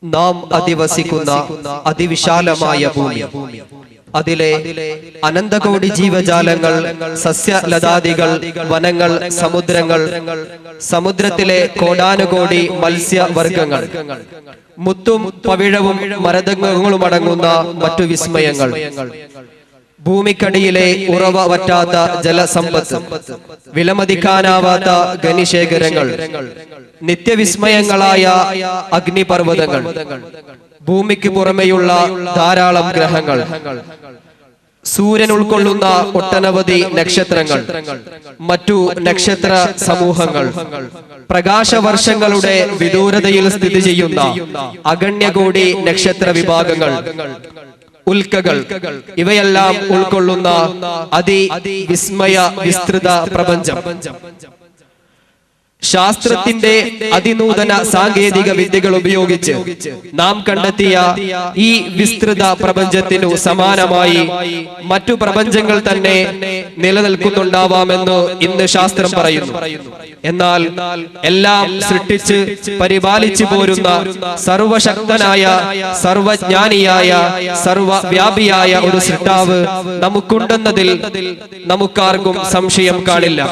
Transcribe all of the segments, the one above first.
നാം അധിവസിക്കുന്ന അതിവിശാലമായ ഭൂമി, അതിലെ അനന്തകോടി ജീവജാലങ്ങൾ, സസ്യലതാദികൾ, വനങ്ങൾ, സമുദ്രങ്ങൾ, സമുദ്രത്തിലെ കോടാനുകോടി മത്സ്യവർഗങ്ങൾ, മുത്തും പവിഴവും മരതകങ്ങളുമടങ്ങുന്ന മറ്റു വിസ്മയങ്ങൾ, ഭൂമിക്കടിയിലെ ഉറവ വറ്റാത്ത ജലസമ്പത്ത്, വിലമതിക്കാനാവാത്ത ഖനിശേഖരങ്ങൾ, നിത്യവിസ്മയങ്ങളായ അഗ്നിപർവ്വതങ്ങൾ, ഭൂമിക്ക് പുറമെയുള്ള ധാരാളം ഗ്രഹങ്ങൾ, സൂര്യൻ ഉൾക്കൊള്ളുന്ന ഒട്ടനവധി നക്ഷത്രങ്ങൾ, മറ്റു നക്ഷത്ര സമൂഹങ്ങൾ, പ്രകാശവർഷങ്ങളുടെ വിദൂരതയിൽ സ്ഥിതി ചെയ്യുന്ന അഗണ്യകോടി നക്ഷത്ര വിഭാഗങ്ങൾ, ഉൽക്കകൾ, ഇവയെല്ലാം ഉൾക്കൊള്ളുന്ന അതിവിസ്മയ വിസ്തൃത പ്രപഞ്ചം. ശാസ്ത്രത്തിന്റെ അതിനൂതന സാങ്കേതിക വിദ്യകൾ ഉപയോഗിച്ച് നാം കണ്ടെത്തിയ ഈ വിസ്തൃത പ്രപഞ്ചത്തിനു സമാനമായി മറ്റു പ്രപഞ്ചങ്ങൾ തന്നെ നിലനിൽക്കുന്നുണ്ടാവാമെന്ന് ഇന്ന് ശാസ്ത്രം പറയുന്നു. എന്നാൽ എല്ലാം സൃഷ്ടിച്ച് പരിപാലിച്ചു പോരുന്ന സർവശക്തനായ, സർവജ്ഞാനിയായ, സർവവ്യാപിയായ ഒരു സൃഷ്ടാവ് നമുക്കുണ്ടെന്നതിൽ നമുക്കാർക്കും സംശയം കാണില്ല.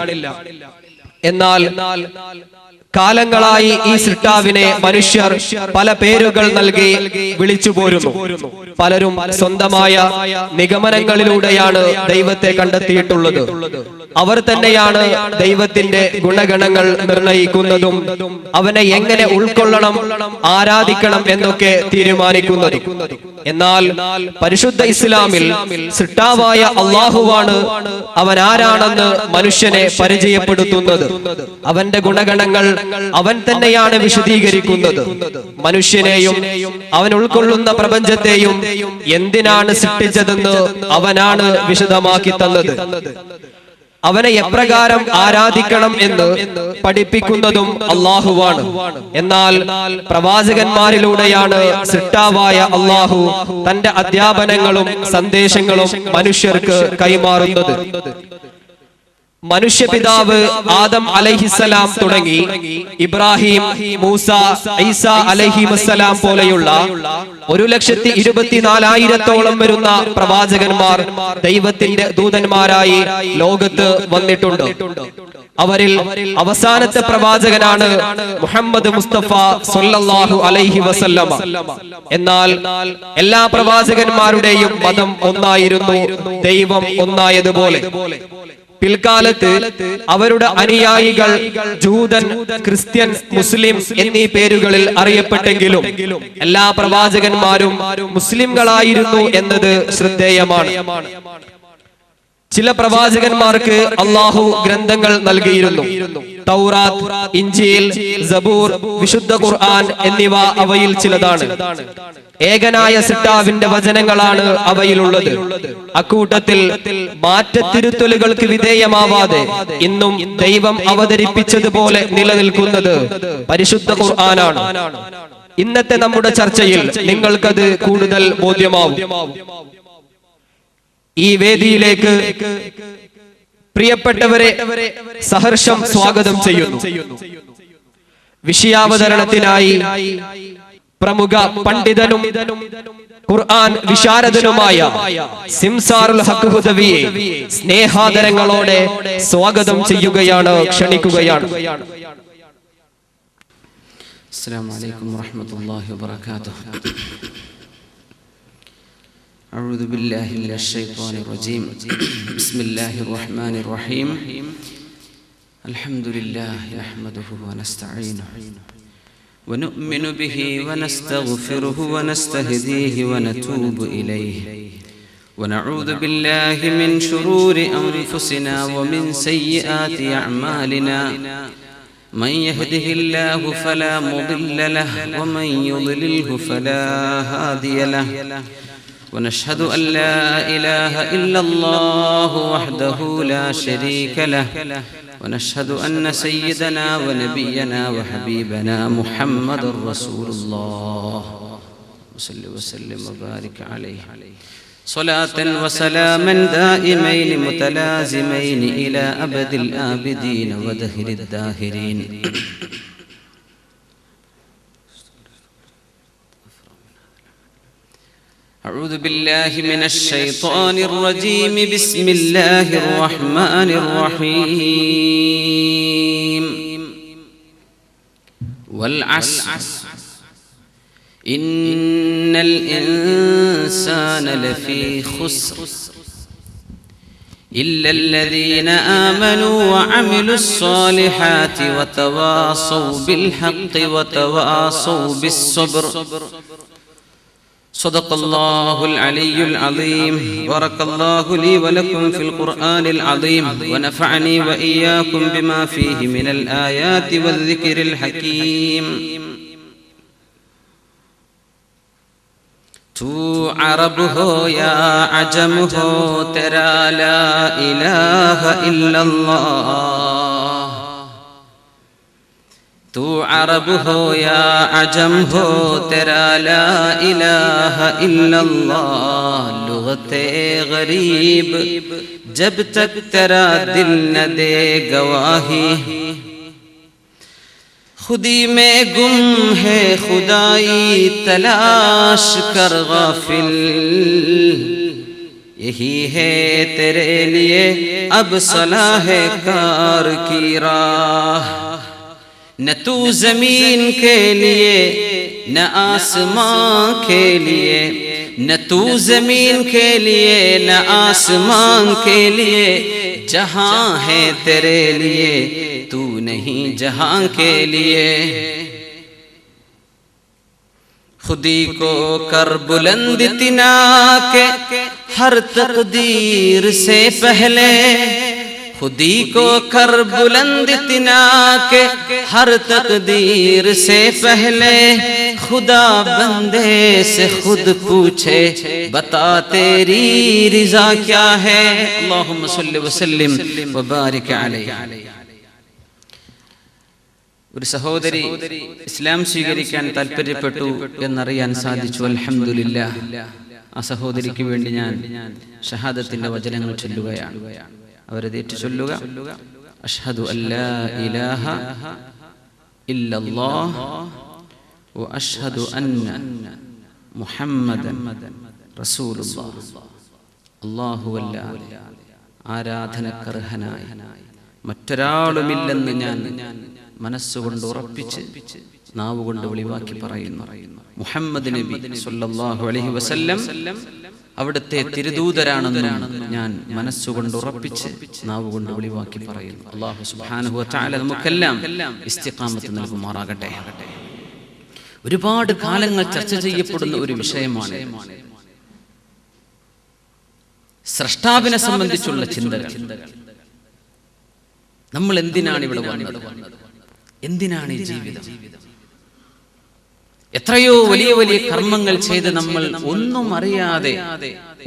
എന്നാൽ കാലങ്ങളായി ഈ സൃഷ്ടാവിനെ മനുഷ്യർ പല പേരുകൾ നൽകി വിളിച്ചു പോരുന്നു. പലരും സ്വന്തമായ നിഗമനങ്ങളിലൂടെയാണ് ദൈവത്തെ കണ്ടെത്തിയിട്ടുള്ളത്. അവർ തന്നെയാണ് ദൈവത്തിന്റെ ഗുണഗണങ്ങൾ നിർണയിക്കുന്നതും അവനെ എങ്ങനെ ഉൾക്കൊള്ളണം, ആരാധിക്കണം എന്നൊക്കെ തീരുമാനിക്കുന്നതും. എന്നാൽ പരിശുദ്ധ ഇസ്ലാമിൽ സൃഷ്ടാവായ അല്ലാഹുവാണ് അവൻ ആരാണെന്ന് മനുഷ്യനെ പരിചയപ്പെടുത്തുന്നത്. അവന്റെ ഗുണഗണങ്ങൾ അവൻ തന്നെയാണ് വിശദീകരിക്കുന്നത്. മനുഷ്യനെയും അവൻ ഉൾക്കൊള്ളുന്ന പ്രപഞ്ചത്തെയും എന്തിനാണ് സൃഷ്ടിച്ചതെന്ന് അവനാണ് വിശദമാക്കി തന്നത്. അവനെ എപ്രകാരം ആരാധിക്കണം എന്ന് പഠിപ്പിക്കുന്നതും അല്ലാഹുവാണ്. എന്നാൽ പ്രവാചകന്മാരിലൂടെയാണ് സൃഷ്ടാവായ അല്ലാഹു തന്റെ അധ്യാപനങ്ങളും സന്ദേശങ്ങളും മനുഷ്യർക്ക് കൈമാറുന്നത്. മനുഷ്യപിതാവ് ആദം അലൈഹിസ്സലാം തുടങ്ങി ഇബ്രാഹിം, മൂസ, ഈസ അലൈഹിമസ്സലാം പോലെയുള്ള 1,24,000 വരുന്ന പ്രവാചകന്മാർ ദൈവത്തിന്റെ ദൂതന്മാരായി ലോകത്ത് വന്നിട്ടുണ്ട്. അവരിൽ അവസാനത്തെ പ്രവാചകനാണ് മുഹമ്മദ് മുസ്തഫ സ്വല്ലല്ലാഹു അലൈഹി വസല്ലമ. എന്നാൽ എല്ലാ പ്രവാചകന്മാരുടെയും മതം ഒന്നായിരുന്നു, ദൈവം ഒന്നായതുപോലെ. പിൽക്കാലത്ത് അവരുടെ അനുയായികൾ ജൂതൻ, ക്രിസ്ത്യൻ, മുസ്ലിം എന്നീ പേരുകളിൽ അറിയപ്പെട്ടെങ്കിലും എല്ലാ പ്രവാചകന്മാരും മുസ്ലിംകളായിരുന്നു എന്നത് ശ്രദ്ധേയമാണ്. ചില പ്രവാചകന്മാർക്ക് അല്ലാഹു ഗ്രന്ഥങ്ങൾ നൽകിയിരുന്നു. തൗറാത്ത്, ഇഞ്ചീൽ, സബൂർ, വിശുദ്ധ ഖുർആൻ എന്നിവ അവയിൽ ചിലതാണ്. ഏകനായ സൃഷ്ടാവിന്റെ വചനങ്ങളാണ് അവയിലുള്ളത്. അക്കൂട്ടത്തിൽ മാറ്റത്തിരുത്തലുകൾക്ക് വിധേയമാവാതെ ഇന്നും ദൈവം അവതരിപ്പിച്ചതുപോലെ നിലനിൽക്കുന്നത് പരിശുദ്ധ ഖുർആനാണ്. ഇന്നത്തെ നമ്മുടെ ചർച്ചയിൽ നിങ്ങൾക്കത് കൂടുതൽ ബോധ്യമാവും. ഈ വേദിയിലേക്ക് പ്രിയപ്പെട്ടവരെ സഹർഷം സ്വാഗതം ചെയ്യുന്നു. വിഷയാവതരണത്തിനായി പ്രമുഖ പണ്ഡിതനും ഖുർആൻ വിശാരദനുമായ സിംസാറുൽ ഹഖ് ഹുദവിയെ സ്നേഹാദരങ്ങളോടെ സ്വാഗതം ചെയ്യുകയാണ്, ക്ഷണിക്കുകയാണ്. അസ്സലാമു അലൈക്കും വറഹ്മത്തുള്ളാഹി വബറകാതുഹു. أعوذ بالله من الشيطان الرجيم. بسم الله الرحمن الرحيم. الحمد لله نحمده ونستعينه ونؤمن به ونستغفره ونستهديه ونتوب إليه ونعوذ بالله من شرور أنفسنا ومن سيئات أعمالنا. من يهده الله فلا مضل له ومن يضلله فلا هادي له. ونشهد أن لا إله إلا الله وحده لا شريك له. ونشهد أن سيدنا ونبينا وحبيبنا محمد رسول الله صلى وسلم وبارك عليه صلاة وسلاما دائمين متلازمين إلى أبد الآبدين ودهر الداهرين. أعوذ بالله من الشيطان الرجيم بسم الله الرحمن الرحيم والعصر إن الإنسان لفي خسر إلا الذين آمنوا وعملوا الصالحات وتواصوا بالحق وتواصوا بالصبر صدق الله العلي العظيم. بارك الله لي ولكم في القرآن العظيم ونفعني وإياكم بما فيه من الآيات والذكر الحكيم. تو عرب ہو یا عجم ہو تیرا لا الہ الا اللہ. تو عرب ہو یا عجم ہو تیرا لا الہ الا اللہ. لغت غریب جب تک تیرا دل نہ دے گواہی. خودی میں گم ہے خدائی تلاش کر غافل. یہی ہے تیرے لیے اب صلاح کار کی راہ. نہ تو زمین کے لیے نہ آسمان کے لیے. نہ تو زمین کے لیے نہ آسمان کے لیے. جہاں ہے تیرے لیے تو نہیں جہاں کے لیے. خودی کو کر بلند اتنا کہ ہر تقدیر سے پہلے. خودی کو کر بلند اتنا کہ ہر تقدیر سے پہلے. خدا بندے سے خود پوچھے بتا تیری رضا کیا ہے. اللہم صلی وسلم وبارک علیہ. ഒരു സഹോദരി ഇസ്ലാം സ്വീകരിക്കാൻ താല്പര്യപ്പെട്ടു എന്നറിയാൻ സാധിച്ചു. അൽഹംദുലില്ലാഹ്. ആ സഹോദരിക്ക് വേണ്ടി ഞാൻ ഷഹാദത്തിന്റെ വചനങ്ങൾ ചൊല്ലുകയാണ്. അവരതേറ്റ് ചൊല്ലുക. അഷ്ഹദു അല്ലാ ഇലാഹ ഇല്ലല്ലാഹ് വ അഷ്ഹദു അന്ന മുഹമ്മദൻ റസൂലുള്ളാഹ്. അല്ലാഹുവല്ലാതെ ആരാധനക്കർഹനായ മറ്റൊരാളുമില്ലെന്ന് ഞാൻ മനസ്സുകൊണ്ട് ഉറപ്പിച്ച് നാവുകൊണ്ട് വെളിവാക്കി പറയുന്നു. മുഹമ്മദ് നബി സല്ലല്ലാഹു അലൈഹി വസല്ലം അവിടുത്തെ തിരുദൂതരാണെന്ന് ഞാൻ മനസ്സുകൊണ്ട് ഉറപ്പിച്ച് നാവുകൊണ്ട് വെളിവാക്കി പറയുന്നു. അല്ലാഹു സുബ്ഹാനഹു വ തആല നമുക്കെല്ലാം ഇസ്തിഖാമത്ത് നൽകുമാറാകട്ടെ. ഒരുപാട് കാലങ്ങൾ ചർച്ച ചെയ്യപ്പെടുന്ന ഒരു വിഷയമാണ് സ്രഷ്ടാവിനെ സംബന്ധിച്ചുള്ള ചിന്തകൾ. നമ്മൾ എന്തിനാണ് ഇവിടെ വന്നത്? എന്തിനാണ് ഈ ജീവിതം? എത്രയോ വലിയ വലിയ കർമ്മങ്ങൾ ചെയ്ത് നമ്മൾ ഒന്നും അറിയാതെ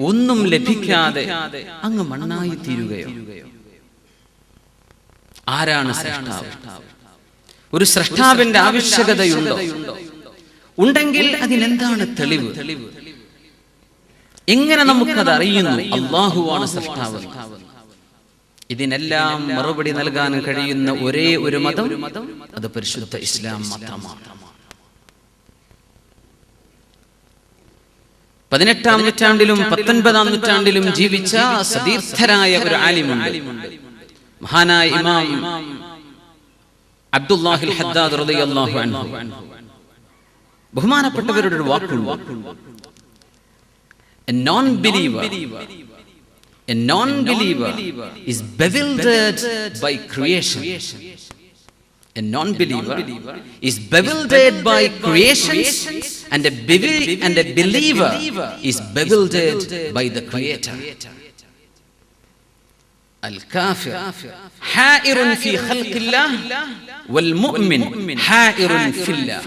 ഒന്നും ലഭിക്കാതെ അങ്ങ് മണ്ണായി തീരുകയോ? ആരാണ് സ്രഷ്ടാവ്? ഒരു സ്രഷ്ടാവിന്റെ ആവശ്യകതയുണ്ടോ? ഉണ്ടെങ്കിൽ അതിനെന്താണ് തെളിവ്? എങ്ങനെ നമുക്കത് അറിയുന്നു അല്ലാഹുവാണ് സ്രഷ്ടാവ്? ഇതിനെല്ലാം മറുപടി നൽകാൻ കഴിയുന്ന ഒരേ ഒരു മതം അത് പരിശുദ്ധ ഇസ്ലാം മതമാണ്. 18-ാം നൂറ്റാണ്ടിലും 19-ാം നൂറ്റാണ്ടിലും ജീവിച്ച സതീർത്ഥരായ ഒരു ആലിമുണ്ട്. മഹാനായ ഇമാം അബ്ദുല്ലാഹിൽ ഹദ്ദാദ് റളിയല്ലാഹു അൻഹു. ബഹുമാനപ്പെട്ടവരുടെ ഒരു വാക്കുണ്ട്. A non-believer is bewildered by creation. A non-believer is bewildered by creations, and a believer is bewildered by the Creator. Al-kafir ha'irun fi khalqillah wal mu'min ha'irun fillah.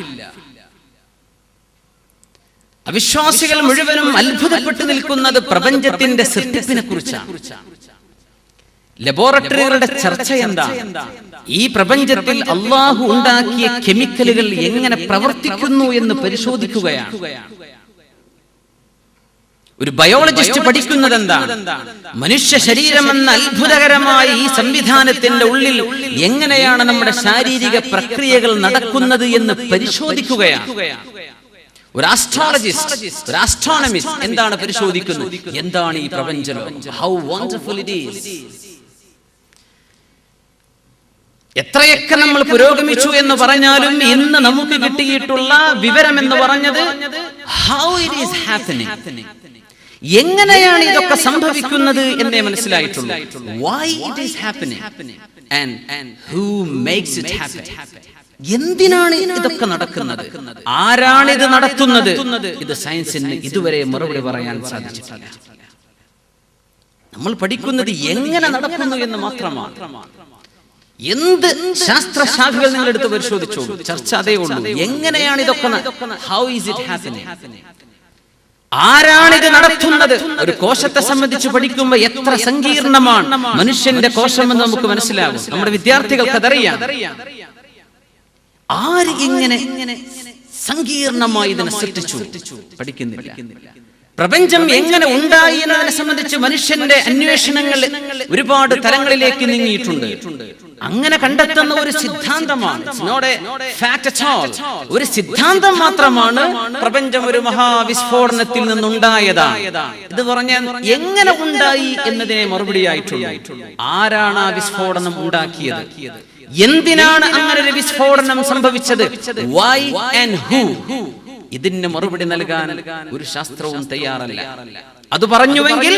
അവിശ്വാസികൾ മുഴുവനും അത്ഭുതപ്പെട്ടു നിൽക്കുന്നത് പ്രപഞ്ചത്തിന്റെ സൃഷ്ടിപ്പിനെ കുറിച്ചാണ്. ലബോറട്ടറികളുടെ ചർച്ച എന്താ? ഈ പ്രപഞ്ചത്തിൽ അല്ലാഹു ഉണ്ടാക്കിയ കെമിക്കലുകൾ എങ്ങനെ പ്രവർത്തിക്കുന്നു എന്ന് പരിശോധിക്കുകയാണ്. ഒരു ബയോളജിസ്റ്റ് പഠിക്കുന്നത് എന്താ? മനുഷ്യ ശരീരം എന്ന അത്ഭുതകരമായ ഈ സംവിധാനത്തിന്റെ ഉള്ളിൽ എങ്ങനെയാണ് നമ്മുടെ ശാരീരിക പ്രക്രിയകൾ നടക്കുന്നത് എന്ന് പരിശോധിക്കുകയാണ്. ഒരു ആസ്ട്രോളജിസ്റ്റ്, ഒരു ആസ്ട്രോണമിസ്റ്റ് എന്താണ് പരിശോധിക്കുന്നത്? എന്താണ് ഈ പ്രപഞ്ചം? How wonderful it is. എത്രയൊക്കെ നമ്മൾ പുരോഗമിച്ചു എന്ന് പറഞ്ഞാലും ഇന്ന് നമുക്ക് കിട്ടിയിട്ടുള്ള വിവരം എന്ന് പറഞ്ഞത് ഹൗ ഇറ്റ് ഈസ് ഹാപ്പനിങ്, എങ്ങനെയാണ് ഇതൊക്കെ സംഭവിക്കുന്നത് എന്നേ മനസ്സിലായിട്ടുള്ളൂ. Why it is happening and who makes it happen. എന്തിനാണ് ഇതൊക്കെ നടക്കുന്നത്? ആരാണ് ഇത് നടത്തുന്നത്? ഇത് സയൻസിന് ഇതുവരെ മറുപടി പറയാൻ സാധിച്ചിട്ടില്ല. നമ്മൾ പഠിക്കുന്നത് എങ്ങനെ നടക്കുന്നു എന്ന് മാത്രമാണ്. എന്ത് ശാസ്ത്രശാഖകൾ നിങ്ങൾ എടുത്ത് പരിശോധിച്ചോളൂ, ചർച്ച അതേ ഉള്ളൂ. എങ്ങനെയാണ് ഇതൊക്കെ? How is it happening? ആരാണ് ഇത് നടത്തുന്നത്? ഒരു കോശത്തെ സംബന്ധിച്ച് പഠിക്കുമ്പോൾ എത്ര സങ്കീർണമാണ് മനുഷ്യന്റെ കോശം എന്ന് നമുക്ക് മനസ്സിലാകും. നമ്മുടെ വിദ്യാർത്ഥികൾക്ക് അതറിയാം. ആര് ഇങ്ങനെ സങ്കീർണമായി ഇതിനെ സൃഷ്ടിച്ചു പഠിക്കുന്നില്ല. പ്രപഞ്ചം എങ്ങനെ ഉണ്ടായി എന്നതിനെ സംബന്ധിച്ച് മനുഷ്യന്റെ അന്വേഷണങ്ങൾ ഒരുപാട് തലങ്ങളിലേക്ക് നീങ്ങിയിട്ടുണ്ട്. അങ്ങനെ കണ്ടെത്തുന്ന ഒരു സിദ്ധാന്തമാണ്, ഒരു സിദ്ധാന്തം മാത്രമാണ് പ്രപഞ്ചം ഒരു മഹാവിസ്ഫോടനത്തിൽ നിന്നുണ്ടായതാണ്. ഇത് പറഞ്ഞാൽ എങ്ങനെ ഉണ്ടായി എന്നതിനെ മറുപടിയായിട്ടുള്ളൂ. ആരാണ് ആ വിസ്ഫോടനം ഉണ്ടാക്കിയത്? എന്തിനാണ് അങ്ങനെ ഒരു വിസ്ഫോടനം സംഭവിച്ചത്? Why and who? ഇതിന് മറുപടി നൽകാൻ ഒരു ശാസ്ത്രവും തയ്യാറല്ല. അത് പറഞ്ഞുവെങ്കിൽ,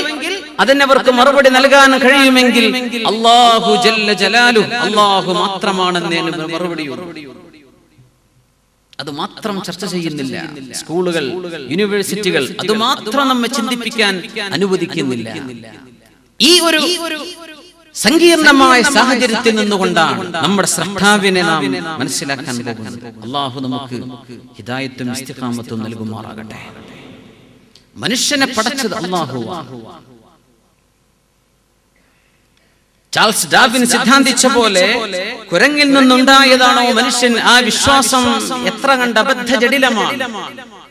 അതിനവർക്ക് മറുപടി നൽകാൻ കഴിയുമെങ്കിൽ അല്ലാഹു ജല്ല ജലാലു, അല്ലാഹു മാത്രമാണെന്നതിന് മറുപടിയുള്ളൂ. അത് മാത്രം ചർച്ച ചെയ്യുന്നില്ല സ്കൂളുകൾ, യൂണിവേഴ്സിറ്റികൾ. അത് മാത്രം നമ്മെ ചിന്തിപ്പിക്കാൻ അനുവദിക്കുന്നില്ല. ഈ ഒരു സങ്കീർണമായ സാഹചര്യത്തിൽ നിന്നുകൊണ്ടാണ് നമ്മുടെ സ്രഷ്ടാവിനെ നാം മനസ്സിലാക്കാൻ പോകുന്നത്. അല്ലാഹു നമുക്ക് ഹിദായത്തും ഇസ്തിഖാമത്തും നൽകുമാറാകട്ടെ. മനുഷ്യനെ പടച്ചത് അല്ലാഹുവാണ്. ചാൾസ് ഡാർവിൻ സിദ്ധാന്തിച്ച പോലെ കുരങ്ങിൽ നിന്നുണ്ടായതാണോ മനുഷ്യൻ? ആ വിശ്വാസം എത്ര കണ്ട് അബദ്ധ ജടിലമാണ്.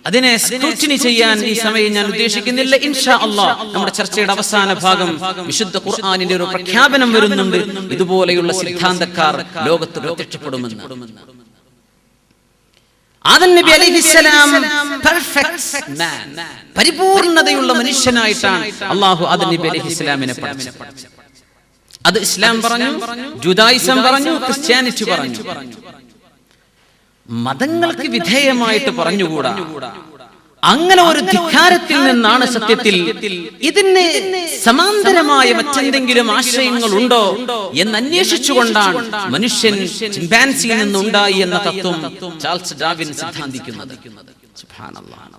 അതിനെ സ്ക്രൂട്ടിനി ചെയ്യാൻ ഈ സമയം ഞാൻ ഉദ്ദേശിക്കുന്നില്ല. ഇൻഷാ അല്ലാഹ് നമ്മുടെ ചർച്ചയുടെ അവസാന ഭാഗം വിശുദ്ധ ഖുർആനിന്റെ ഒരു പ്രഖ്യാപനം വരുന്നുണ്ട്. ഇതുപോലെയുള്ള സിദ്ധാന്തക്കാർ ലോകത്ത് പ്രത്യക്ഷപ്പെടുമെന്ന്. ആദം നബി അലൈഹിസ്സലാം പെർഫെക്റ്റ് മാൻ, പരിപൂർണതയുള്ള മനുഷ്യനായിട്ടാണ് അല്ലാഹു ആദം നബി അലൈഹിസ്സലാമിനെ പഠിച്ചത്. അത് ഇസ്ലാം പറഞ്ഞു, ജുദായിസം പറഞ്ഞു, ക്രിസ്ത്യാനിറ്റി പറഞ്ഞു. മതങ്ങൾക്ക് വിധേയമായിട്ട് പറഞ്ഞുകൂടാ. അങ്ങനെ ഒരു ധിക്കാരത്തിൽ നിന്നാണ് സത്യത്തിൽ ഇതിന് സമാന്തരമായ മറ്റെന്തെങ്കിലും ആശയങ്ങൾ ഉണ്ടോ എന്ന് അന്വേഷിച്ചുകൊണ്ടാണ് മനുഷ്യൻ ചിമ്പാൻസിയിൽ നിന്നുണ്ടായി എന്ന തത്വം ചാൾസ് ഡാർവിൻ സിദ്ധാന്തിക്കുന്നത്. സുബ്ഹാനല്ലാഹ്.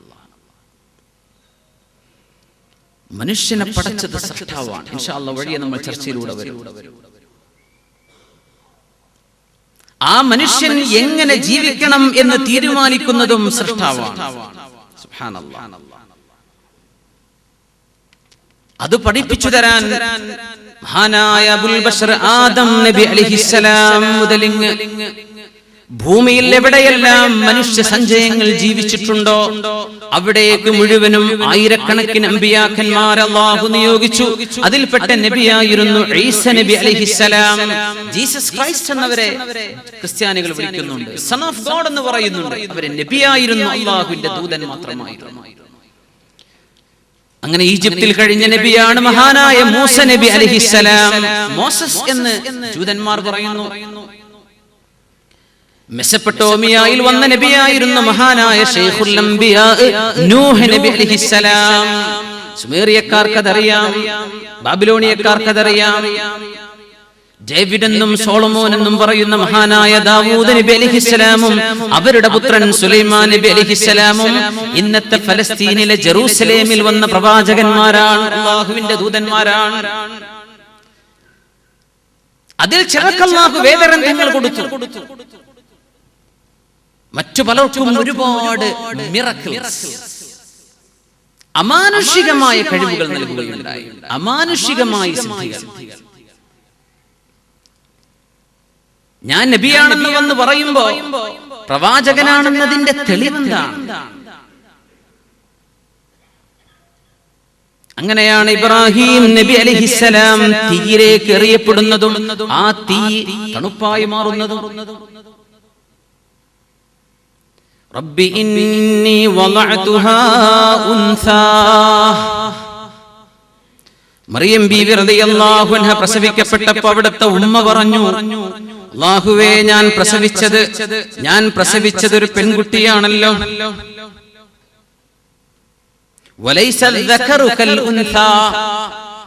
മനുഷ്യനെ പടച്ചത് സൃഷ്ടാവാണ്. ഇൻഷാ അല്ലാഹ് വഴിയെ നമ്മൾ ചർച്ചയിലൂടെ വരും. ആ മനുഷ്യൻ എങ്ങനെ ജീവിക്കണം എന്ന് തീരുമാനിക്കുന്നതും സൃഷ്ടാവാണ്. സുബ്ഹാനല്ലാഹ്. അത് പഠിപ്പിച്ചു തരാൻ മഹാനായ അബുൽ ബശർ ആദം നബി അലൈഹിസ്സലാം മുതലിങ്ങ് ഭൂമിയിൽ എവിടെയെല്ലാം മനുഷ്യ സഞ്ചയങ്ങൾ ജീവിച്ചിട്ടുണ്ടോ അവിടേക്ക് മുഴുവനും ആയിരക്കണക്കിന് അമ്പിയാക്കന്മാർ അല്ലാഹു നിയോഗിച്ചു. അതിൽപ്പെട്ട നബിയായിരുന്നു ഈസ നബി അലൈഹിസ്സലാം. ജീസസ് ക്രൈസ്റ്റ് എന്നവരെ ക്രിസ്ത്യാനികൾ വിളിക്കുന്നുണ്ട്. സൺ ഓഫ് ഗോഡ് എന്ന് പറയുന്നുണ്ട്. അവരെ നബിയായിരുന്നു, അല്ലാഹുവിന്റെ ദൂതൻ മാത്രമായിരുന്നു. അങ്ങനെ ഈജിപ്തിൽ കഴിഞ്ഞ നബിയാണ് മഹാനായ മൂസ നബി അലൈഹിസ്സലാം. മോസസ് എന്ന് ജൂതന്മാർ പറയുന്നു. മെസപ്പൊട്ടോമിയയിൽ വന്ന നബിയായിരുന്ന മഹാനായ ശൈഖുൽ അംബിയാ നൂഹ് നബി അലൈഹിസ്സലാം. സുമേറിയക്കാർക്കതറിയാം, ബാബിലോണിയക്കാർക്കതറിയാം. ഡേവിഡ് എന്നും സോളമോൻ എന്നും പറയുന്ന മഹാനായ ദാവൂദ് നബി അലൈഹിസ്സലാമും അവരുടെ പുത്രൻ സുലൈമാൻ നബി അലൈഹിസ്സലാമും ഇന്നത്തെ ഫലസ്തീനിലെ ജെറൂസലേമിൽ വന്ന പ്രവാചകന്മാരാണ്, അല്ലാഹുവിന്റെ ദൂതന്മാരാണ്. അതിൽ ചിലർക്ക് അല്ലാഹു വേദഗ്രന്ഥങ്ങൾ കൊടുത്തു. മറ്റു പലർക്കും ഒരുപാട് മിറക്കിൾസ്, അമാനുഷികമായ കഴിവുകൾ നൽകുകയുണ്ടായി, അമാനുഷികമായ സിദ്ധികൾ. ഞാൻ നബിയാണെന്ന് വന്ന് പറയുമ്പോ പ്രവാചകനാണെന്നതിന്റെ തെളിവെന്താണ്? അങ്ങനെയാണ് ഇബ്രാഹിം നബി അലൈഹിസ്സലാം തീയിലേക്ക് എറിയപ്പെടുന്നതും ആ തീ തണുപ്പായി മാറുന്നതും. റബ്ബി ഇന്നി വളഅതുഹാ ഉൻസാ. മറിയം ബീവി റളിയല്ലാഹു അൻഹ പ്രസവിക്കപ്പെട്ടപ്പോൾ അവിടുത്തെ ഉമ്മ പറഞ്ഞു, അല്ലാഹുവേ, ഞാൻ പ്രസവിച്ചത് ഒരു പെൺകുട്ടിയാണല്ലോ. വലൈസ അദ്ദകറു കൽ ഉൻസാ.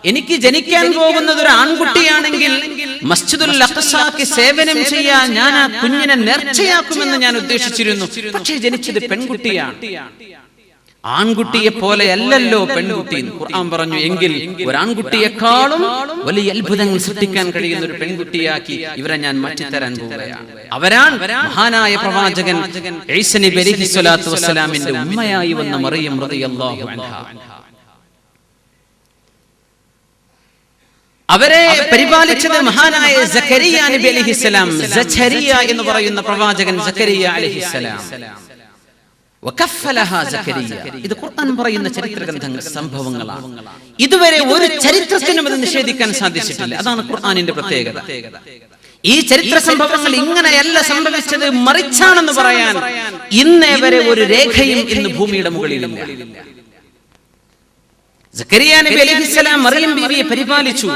എനിക്ക് ജനിക്കാൻ പോകുന്നത് ഒരു ആൺകുട്ടിയാണെങ്കിൽ മസ്ജിദുൽ അഖ്സാക്ക് സേവനം ചെയ്യാൻ ഞാൻ ആ കുഞ്ഞിനെ നേർച്ചയാക്കുമെന്ന് ഞാൻ ഉദ്ദേശിച്ചിരുന്നു. പക്ഷേ ജനിച്ചത് പെൺകുട്ടിയാണ്. ആൺകുട്ടിയെ പോലെ അല്ലല്ലോ പെൺകുട്ടി. ഖുർആൻ പറഞ്ഞു, എങ്കിൽ ഒരു ആൺകുട്ടിയെക്കാളും വലിയ അത്ഭുതങ്ങൾ സൃഷ്ടിക്കാൻ കഴിയുന്ന ഒരു പെൺകുട്ടിയാക്കി ഇവരെ ഞാൻ മാറ്റിത്തരാൻ പോവുകയാണ്. അവരാണ് മഹാനായ പ്രവാചകൻ ഈസാ നബി അലൈഹി സ്വലാത്തു വസ്സലാമിന്റെ ഉമ്മയായി വന്ന മറിയം റളിയല്ലാഹു അൻഹ. അവരെ പരിപാലിച്ചത് മഹാനായ സക്കരിയ നബി അലൈഹിസ്സലാം. സഖരിയ എന്ന് പറയുന്ന പ്രവാചകൻ സക്കരിയ അലൈഹിസ്സലാം. വകഫലഹ സക്കരിയ. ഇത് ഖുർആൻ പറയുന്ന ചരിത്ര ഗ്രന്ഥങ്ങൾ സംഭവങ്ങളാണ്. ഇതുവരെ ഒരു ചരിത്രത്തിനും അത് നിഷേധിക്കാൻ സാധിച്ചിട്ടില്ല. അതാണ് ഖുർആനിന്റെ പ്രത്യേകത. ഈ ചരിത്ര സംഭവങ്ങൾ ഇങ്ങനെയല്ല സംഭവിച്ചത്, മറിച്ചാണെന്ന് പറയാൻ ഇന്നേ വരെ ഒരു രേഖയും ഇന്ന് ഭൂമിയുടെ മുകളിലില്ല. സക്കരിയ നബി അലൈഹിസ്സലാം മറിയം ബീവിയെ പരിപാലിച്ചു.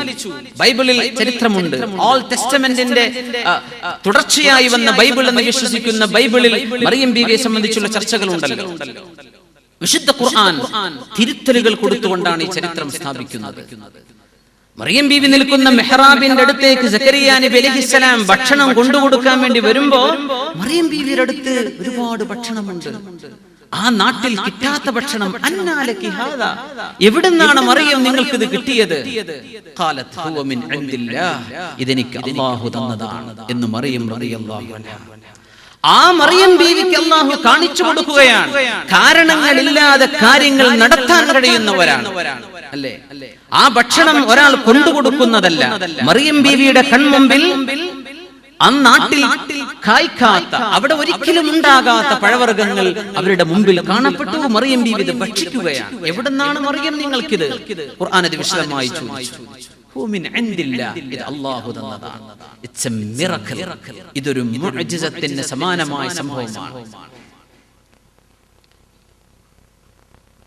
ബൈബിളിൽ ചരിത്രമുണ്ട്. ഓൾ ടെസ്റ്റമെന്റിന്റെ തുടർച്ചയായി വന്ന ബൈബിൾ എന്ന് വിശ്വസിക്കുന്ന ബൈബിളിൽ മറിയം ബീവിയെ സംബന്ധിച്ചുള്ള ചർച്ചകളുണ്ടല്ലോ. വിശുദ്ധ ഖുർആൻ തിരുത്തലുകൾ കൊടുത്തുകൊണ്ടാണ് ഈ ചരിത്രം സ്ഥാപിക്കുന്നത്. മറിയം ബീവി നിൽക്കുന്ന മെഹ്റാബിന്റെ അടുത്തേക്ക് സക്കരിയ നബി അലൈഹിസ്സലാം ഭക്ഷണം കൊണ്ടുകൊടുക്കാൻ വേണ്ടി വരുമ്പോ മറിയം ബീവിയുടെ അടുത്ത് ഒരുപാട് ഭക്ഷണമുണ്ട്. ആ നാട്ടിൽ കിട്ടാത്ത ഭക്ഷണം. അന്നാലകി ഹാദാ, എവിടുന്നാണ് മറിയം നിങ്ങൾക്ക് ഇത് കിട്ടിയത്? ഖാലത് ഹുവ മിൻ ഇൻദില്ലാഹ്, ഇതെനിക്ക് അല്ലാഹു തന്നതാണ് എന്ന് മറിയം റളിയല്ലാഹു അൻഹ. ആ മറിയം ബീവിക്ക് അല്ലാഹു കാണിച്ചു കൊടുക്കുകയാണ്. കാരണങ്ങളില്ലാതെ കാര്യങ്ങൾ നടത്താൻ കഴിയുന്നവരാണ് അല്ലേ? ആ ഭക്ഷണം ഒരാൾ കൊണ്ടുകൊടുക്കുന്നതല്ല. മറിയം ബീവിയുടെ കൺമുമ്പിൽ ആ നാട്ടിൽ കായ്ക്കാത്ത, അവിടെ ഒരിക്കലും ഉണ്ടാകാത്ത പഴവർഗ്ഗങ്ങൾ അവരുടെ മുമ്പിൽ കാണപ്പെട്ടു. മറിയം ബീവി ഇത് ഭക്ഷിക്കുകയാണ്. എവിടുന്നാണ് മറിയം നിങ്ങൾക്കിത്? ഖുർആൻ അത് വിശദമായി ചോദിച്ചു. ഇത് അല്ലാഹു തന്നതാണ്. It's A miracle. ഇതൊരു മുഅ്ജിസത്തിന് സമാനമായ സംഭവമാണ്.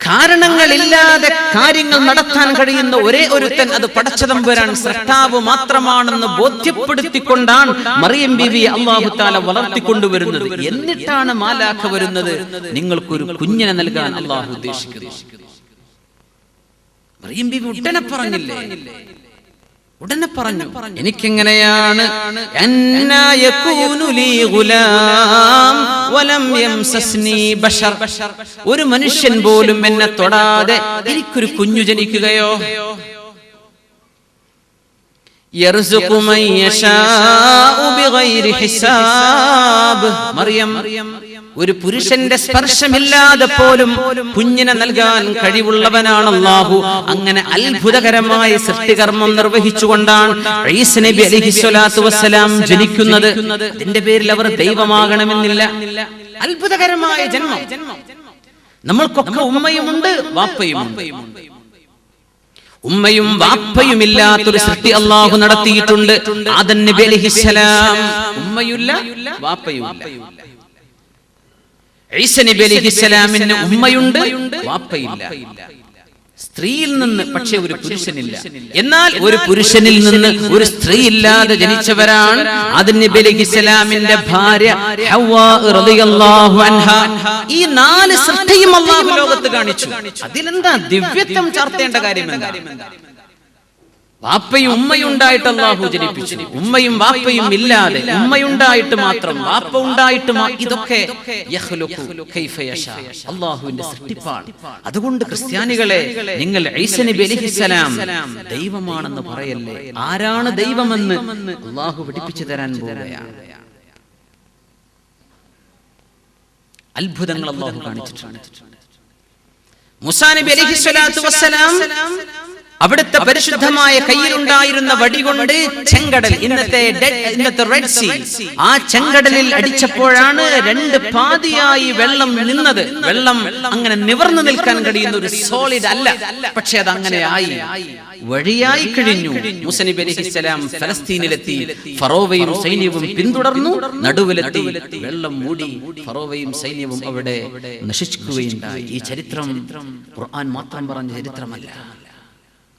കാരണങ്ങളില്ലാതെ കാര്യങ്ങൾ നടത്താൻ കഴിയുന്ന ഒരേ ഒരുത്തൻ അത് പടച്ചതമ്പുരാൻ സൃഷ്ടാവ് മാത്രമാണെന്ന് ബോധ്യപ്പെടുത്തിക്കൊണ്ടാണ് മറിയം ബീവിയെ അല്ലാഹു തആല വളർത്തിക്കൊണ്ടുവരുന്നത്. എന്നിട്ടാണ് മാലാഖ വരുന്നത്, നിങ്ങൾക്കൊരു കുഞ്ഞിനെ നൽകാൻ അല്ലാഹു ഉദ്ദേശിക്കുന്നു. മറിയം ബീവി ഉടനെ പറഞ്ഞില്ലേ? ഉടനെ പറഞ്ഞു, എനിക്കെങ്ങനെയാണ് ഒരു മനുഷ്യൻ പോലും എന്നെ തൊടാതെ എനിക്കൊരു കുഞ്ഞു ജനിക്കുകയോ? മറിയം ഒരു പുരുഷന്റെ സ്പർശമില്ലാതെ പോലും കുഞ്ഞിനെ നൽകാൻ കഴിവുള്ളവനാണ് അല്ലാഹു. അങ്ങനെ അത്ഭുതകരമായ സൃഷ്ടികർമ്മം നിർവഹിച്ചുകൊണ്ടാണ് ഈസാ നബി അലൈഹിസ്സലാത്തു വസ്സലാം ജനിക്കുന്നത്. അതിന്റെ പേരിൽ അവർ ദൈവമാകണമെന്നില്ല. അത്ഭുതകരമായ ജന്മം. നമ്മൾക്കൊക്കെ ഉമ്മയുമുണ്ട്, വാപ്പയുമുണ്ട്. ഉമ്മയും വാപ്പയും ഇല്ലാത്തൊരു സൃഷ്ടി അല്ലാഹു നടത്തിയിട്ടുണ്ട്. ആദം നബി അലൈഹിസ്സലാം ഉമ്മയുമില്ല, വാപ്പയുമില്ല. ഈസാ നബി അലൈഹിസ്സലാമിന് ഉമ്മയുണ്ട്, വാപ്പയില്ല. സ്ത്രീയിൽ നിന്ന് പക്ഷേ ഒരു പുരുഷനില്ല. എന്നാൽ ഒരു പുരുഷനിൽ നിന്ന് ഒരു സ്ത്രീ ഇല്ലാതെ ജനിച്ചവരാണ് ആദം നബി അലൈഹിസ്സലാമിന്റെ ഭാര്യ ഹവ്വാ റളിയല്ലാഹു അൻഹ. ഈ 4 സൃഷ്ടിയും അല്ലാഹു ലോകത്ത് കാണിച്ചു. അതിലെന്താ ദിവ്യത്വം ചാർത്തേണ്ട കാര്യമെന്താ? വാപ്പയും ഉമ്മയുണ്ടായിട്ട് അല്ലാഹു ജനിപ്പിച്ചു. ഉമ്മയും വാപ്പയും ഇല്ലാതെ, ഉമ്മയുണ്ടായിട്ട് മാത്രം, വാപ്പ ഉണ്ടായിട്ട് ഇതൊക്കെ അല്ലാഹുവിന്റെ സൃഷ്ടിപ്പാണ്. അതുകൊണ്ട് ക്രിസ്ത്യാനികളെ, നിങ്ങൾ ഈസാ നബി അലൈഹിസ്സലാം ദൈവമാണെന്ന് പറയല്ലേ. ആരാണ് ദൈവമെന്ന് അല്ലാഹു പഠിപ്പിച്ചു തരാൻ പോവുകയാണ്. അത്ഭുതങ്ങൾ അല്ലാഹു കാണിച്ചിട്ടുണ്ട്. മൂസാ നബി അലൈഹിസ്സലാത്തു വസ്സലാം അവിടുത്തെ പരിശുദ്ധമായ കയ്യിലുണ്ടായിരുന്ന വടി കൊണ്ട് ചെങ്കടൽ, ഇന്നത്തെ റെഡ് സീ, ആ ചെങ്കടലിൽ അടിച്ചപ്പോഴാണ് രണ്ട് പാതിയായി വെള്ളം നിന്നത്. വെള്ളം അങ്ങനെ നിവർന്നു നിൽക്കാൻ കഴിയുന്ന ഒരു സോളിഡ് അല്ല, പക്ഷെ അത് അങ്ങനെ ആയി, വഴിയായി കഴിഞ്ഞു. മൂസ നബി അലൈഹിസ്സലാം ഫലസ്തീനിലെത്തി, ഫറോവയും സൈന്യവും പിന്തുടർന്നു, നടുവിലെത്തി, വെള്ളം മൂടി, ഫറോവയും സൈന്യവും അവിടെ നശിക്കുകയുണ്ടായി. ഈ ചരിത്രം ഖുർആൻ മാത്രം പറഞ്ഞ ചരിത്രമല്ല,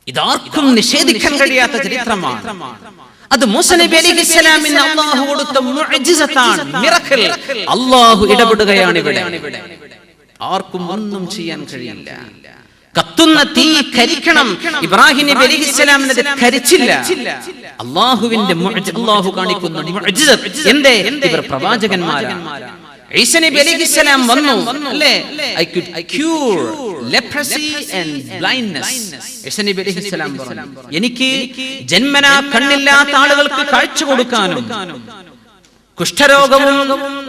ഇതാർക്കും നിഷേധിക്കാൻ കഴിയാത്ത ചരിത്രമാണ്. അത് മൂസ നബി അലൈഹിസ്സലാമിന് അല്ലാഹു കൊടുത്ത മുഅ്ജിസത്താണ്, മിറക്കിൾ. അല്ലാഹു ഇടപെടുകയാണ് ഇവിടെ, ആർക്കും ഒന്നും ചെയ്യാൻ കഴിയില്ല. കത്തുന്ന തീ കരിക്കണം, ഇബ്രാഹിം നബി അലൈഹിസ്സലാമിനെ കരിച്ചില്ല. അല്ലാഹുവിന്റെ അല്ലാഹു കാണിക്കുന്ന മുഅ്ജിസത്ത്. എന്തേ? ഇവർ പ്രവാചകന്മാരാണ്. ഈസ നബി അലൈഹിസ്സലാം വന്നു, അല്ലേ? I could cure leprosy and blindness. Isa നബി അലൈഹിസ്സലാം പറഞ്ഞു, എനിക്ക് ജന്മനാ കണ്ണില്ലാത്ത ആളുകൾക്ക് കാഴ്ച കൊടുക്കാനും കുഷ്ഠരോഗവും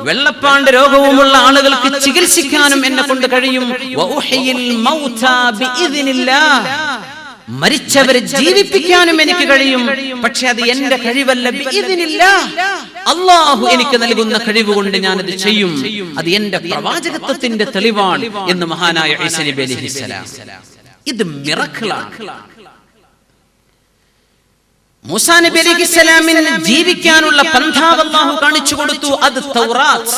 വെള്ളപ്പാണ്ട് രോഗവുമുള്ള ആളുകൾക്ക് ചികിത്സിക്കാനും എന്നെ കൊണ്ട് കഴിയും. വഉഹയിൽ മൗതാ ബിഇദ്നില്ലാഹ്, മരിച്ചവരെ ജീവിപ്പിക്കാനും എനിക്ക് കഴിയും. പക്ഷെ അത് എന്റെ കഴിവല്ല, ബിഇദ്നില്ലാഹ്, അല്ലാഹു എനിക്ക് നൽകുന്ന കഴിവ് കൊണ്ട് ഞാനത് ചെയ്യും. അത് എന്റെ പ്രവാചകത്വത്തിന്റെ തെളിവാണ് എന്ന് മഹാനായ ഈസ നബി അലൈഹിസ്സലാം. ഇത് മിറക്കിളാണ്. മൂസാ നബി അലൈഹിസ്സലാമിന് ജീവിക്കാനുള്ള പന്ഥാവ് അല്ലാഹു കാണിച്ചു കൊടുത്തു. അത് തൗറാത്ത്,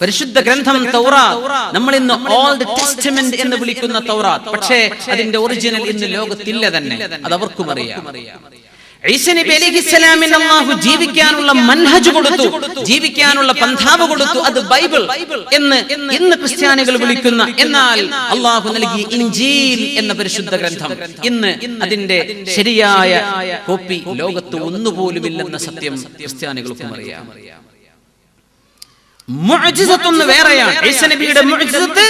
പരിശുദ്ധ ഗ്രന്ഥം തൗറാത്ത്. നമ്മൾ ഇന്ന് ഓൾഡ് ടെസ്റ്റമെന്റ് എന്ന് വിളിക്കുന്ന തൗറാത്ത്, പക്ഷേ അതിന്റെ ഒറിജിനൽ ഇന്ന് ലോകത്തില്ല തന്നെ, അത് അവർക്കും അറിയാം. ഈസ നബി അലൈഹിസ്സലാമിന് അല്ലാഹു ജീവിക്കാനുള്ള മൻഹജ് കൊടുത്തു, ജീവിക്കാനുള്ള പന്ഥാവ് കൊടുത്തു. അത് ബൈബിൾ എന്ന് ഇന്ന് ക്രിസ്ത്യാനികൾ വിളിക്കുന്ന, എന്നാൽ അല്ലാഹു നൽകിയ ഇൻജീൽ എന്ന പരിശുദ്ധ ഗ്രന്ഥം, ഇന്ന് അതിന്റെ ശരിയായ കോപ്പി ലോകത്ത് ഒന്നുപോലുമില്ലെന്ന സത്യം ക്രിസ്ത്യാനികൾക്കും അറിയാം. മുഅ്ജിസത്ത് ഒന്ന് വേറെയാണ്. ഈസ നബിയുടെ മുഅ്ജിസത്ത്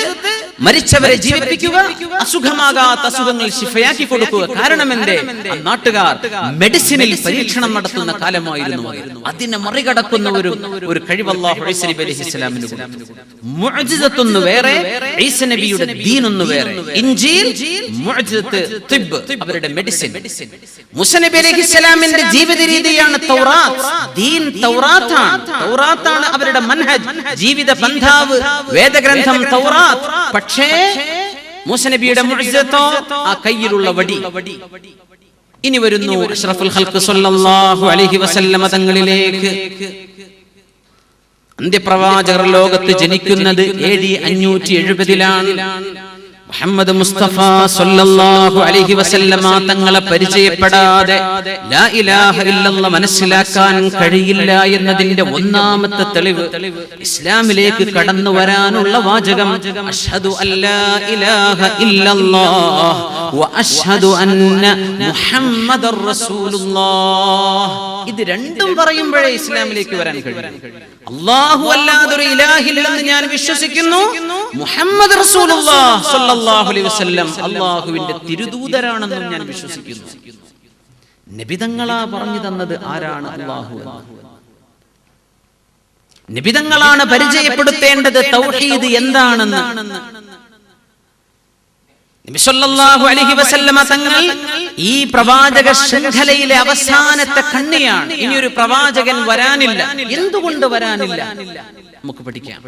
മരിച്ചവരെ ജീവിപ്പിക്കുക, അസുഖമാകാത്ത അസുഖങ്ങൾ ശിഫയാക്കി കൊടുക്കുക. കാരണം എന്തേ? നാട്ടുകാർ മെഡിസിനിൽ പരീക്ഷണം നടത്തുന്ന കാലമായിരുന്നു. അതിനെ മറികടക്കുന്ന ഒരു കഴിവ് അല്ലാഹു ഈസ നബി അലൈഹിസ്സലാമിന് കൊടുത്തു. മുഅ്ജിസത്ത് ഒന്ന് വേറെ, ഈസ നബിയുടെ ദീൻ ഒന്ന് വേറെ. ഇൻജീൽ, മുഅ്ജിസത്ത് തിബ്, അവരുടെ മെഡിസിൻ. മൂസ നബി അലൈഹിസ്സലാമിന്റെ ജീവിത രീതിയാണ് തൗറാത്ത്. ദീൻ തൗറാത്താണ്, തൗറാത്താണ് അവരുടെ മൻഹജ്, ജീവിത പന്ഥാവ്, വേദഗ്രന്ഥം തൗറാത്ത്. പക്ഷേ മൂസ നബിയുടെ മുഅ്ജിസത്തോ ആ കയ്യിലുള്ള വടി. ഇനി വരുന്നു അഷ്റഫുൽ ഖൽഖ് സ്വല്ലല്ലാഹു അലൈഹി വസല്ലമ തങ്ങളിലേക്ക്. അന്ത്യപ്രവാചകർ ലോകത്ത് ജനിക്കുന്നത് AD 570-ലാണ്. മുഹമ്മദ് മുസ്തഫ സ്വല്ലല്ലാഹു അലൈഹി വസല്ലമ തങ്ങളെ പരിചയപ്പെടാതെ ലാ ഇലാഹ ഇല്ലല്ലാഹ് മനസ്സിലാക്കാൻ കഴിയില്ല എന്നതിന്റെ ഒന്നാമത്തെ തെളിവ് ഇസ്ലാമിലേക്ക് കടന്നു വരാനുള്ള വാചകം അഷ്ഹദു അല്ലാ ഇലാഹ ഇല്ലല്ലാഹ് വ അഷ്ഹദു അന്ന മുഹമ്മദർ റസൂലുള്ളാഹ്. ഇത് രണ്ടും പറയുമ്പോഴേ ഇസ്ലാമിലേക്ക് വരാൻ കഴിയും. അല്ലാഹു അല്ലാതൊരു ഇലാഹില്ലെന്ന് ഞാൻ വിശ്വസിക്കുന്നു, മുഹമ്മദ് റസൂലുള്ളാഹി സ്വല്ലല്ലാഹു അലൈഹി വസല്ലം അല്ലാഹുവിന്റെ തിരുദൂതരാണെന്നും ഞാൻ വിശ്വസിക്കുന്നു. നബിതങ്ങളാ പറഞ്ഞു തന്നത് ആരാണ് അല്ലാഹു എന്ന്. നബിതങ്ങളാണ് പരിചയപ്പെടുത്തേണ്ടത് തൗഹീദ് എന്താണെന്ന്. നബി സല്ലല്ലാഹു അലൈഹി വസല്ലമ തങ്ങൾ ഈ പ്രവാചക ശൃംഖലയിലെ അവസാനത്തെ കണ്ണിയാണ്. ഇനിയൊരു പ്രവാചകൻ വരാനില്ല. എന്തുകൊണ്ട് വരാനില്ല? നമുക്ക് പഠിക്കാം.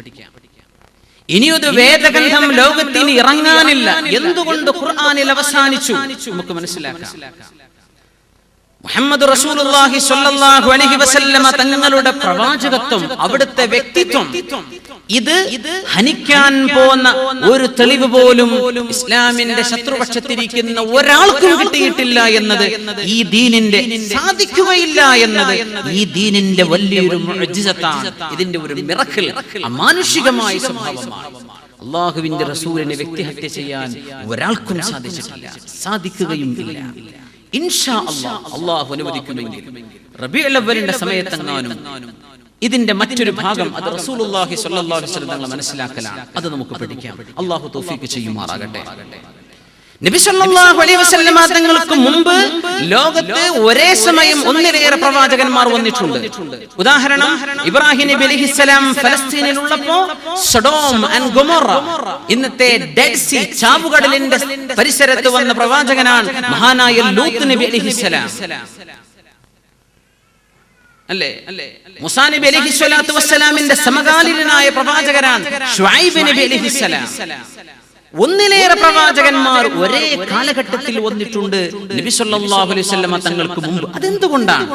ഇനിയൊരു വേദഗ്രന്ഥം ലോകത്തിന് ഇറങ്ങാനില്ല. എന്തുകൊണ്ട് ഖുർആനിൽ അവസാനിച്ചു? നമുക്ക് മനസ്സിലാക്കാം. മുഹമ്മദ് റസൂലുള്ളാഹി സ്വല്ലല്ലാഹു അലൈഹി വസല്ലമ തങ്ങളുടെ പ്രവാചകത്വം, അവിടുത്തെ വ്യക്തിത്വം, ഇത് ഹനിക്കാൻ പോകുന്ന ഒരു തെളിവ് പോലും ഇസ്ലാമിന്റെ ശത്രുപക്ഷത്തിരിക്കുന്ന ഒരാൾക്കും കിട്ടിയിട്ടില്ല എന്നത്, ഈ ദീനിന്റെ സാധിക്കുകയില്ല എന്നത് ഈ ദീനിന്റെ വലിയൊരു മുഅ്ജിസത്താണ്. ഇതിന്റെ ഒരു മിറക്കിൾ, അമാനുഷികമായ സംഭവമാണ്. അല്ലാഹുവിന്റെ റസൂലിനെ വ്യക്തിഹത്യ ചെയ്യാൻ ഒരാൾക്കും സാധിച്ചിട്ടില്ല, സാധിക്കുകയും ഇല്ല. ഇൻഷാ അല്ലാഹ് അല്ലാഹു അനുവദിക്കുമെങ്കിൽ റബീഉൽ അവ്വലിന്റെ സമയത്തെങ്ങാനും ഇതിന്റെ മറ്റൊരു ഭാഗം അത് റസൂലുള്ളാഹി സ്വല്ലല്ലാഹു അലൈഹി വസല്ലം തങ്ങളെ മനസ്സിലാക്കലാണ്. അത് നമുക്ക് പഠിക്കാം. അല്ലാഹു തൗഫീഖ് ചെയ്യുമാറാകട്ടെ. നബി സല്ലല്ലാഹു അലൈഹി വസല്ലമ തങ്ങൾക്ക് മുമ്പ് ലോകത്ത് ഒരേ സമയം ഒന്നിലേറെ പ്രവാചകന്മാർ വന്നിട്ടുണ്ട്. ഉദാഹരണം, ഇബ്രാഹിം നബി അലൈഹിസ്സലാം ഫലസ്തീനിലുള്ളപ്പോൾ സൊഡോം ആൻഡ് ഗൊമോറ, ഇന്നത്തെ ഡെഡ് സീ, ചാവുകടലിന്റെ പരിസരത്ത് വന്ന പ്രവാചകനാണ് മഹാനായ ലൂത്ത് നബി അലൈഹിസ്സലാം. അല്ലേ? മൂസാ നബി അലൈഹിസ്സലാത്തു വസ്സലാമിന്റെ സമകാലീനനായ പ്രവാചകനാണ് ശുഐബ് നബി അലൈഹിസ്സലാം. ഒന്നിലേറെ പ്രവാചകന്മാർ ഒരേ കാലഘട്ടത്തിൽ വന്നിട്ടുണ്ട് നബി സല്ലല്ലാഹു അലൈഹി വസല്ലമ തങ്ങൾക്ക് മുമ്പ്. അതെന്തുകൊണ്ടാണ്?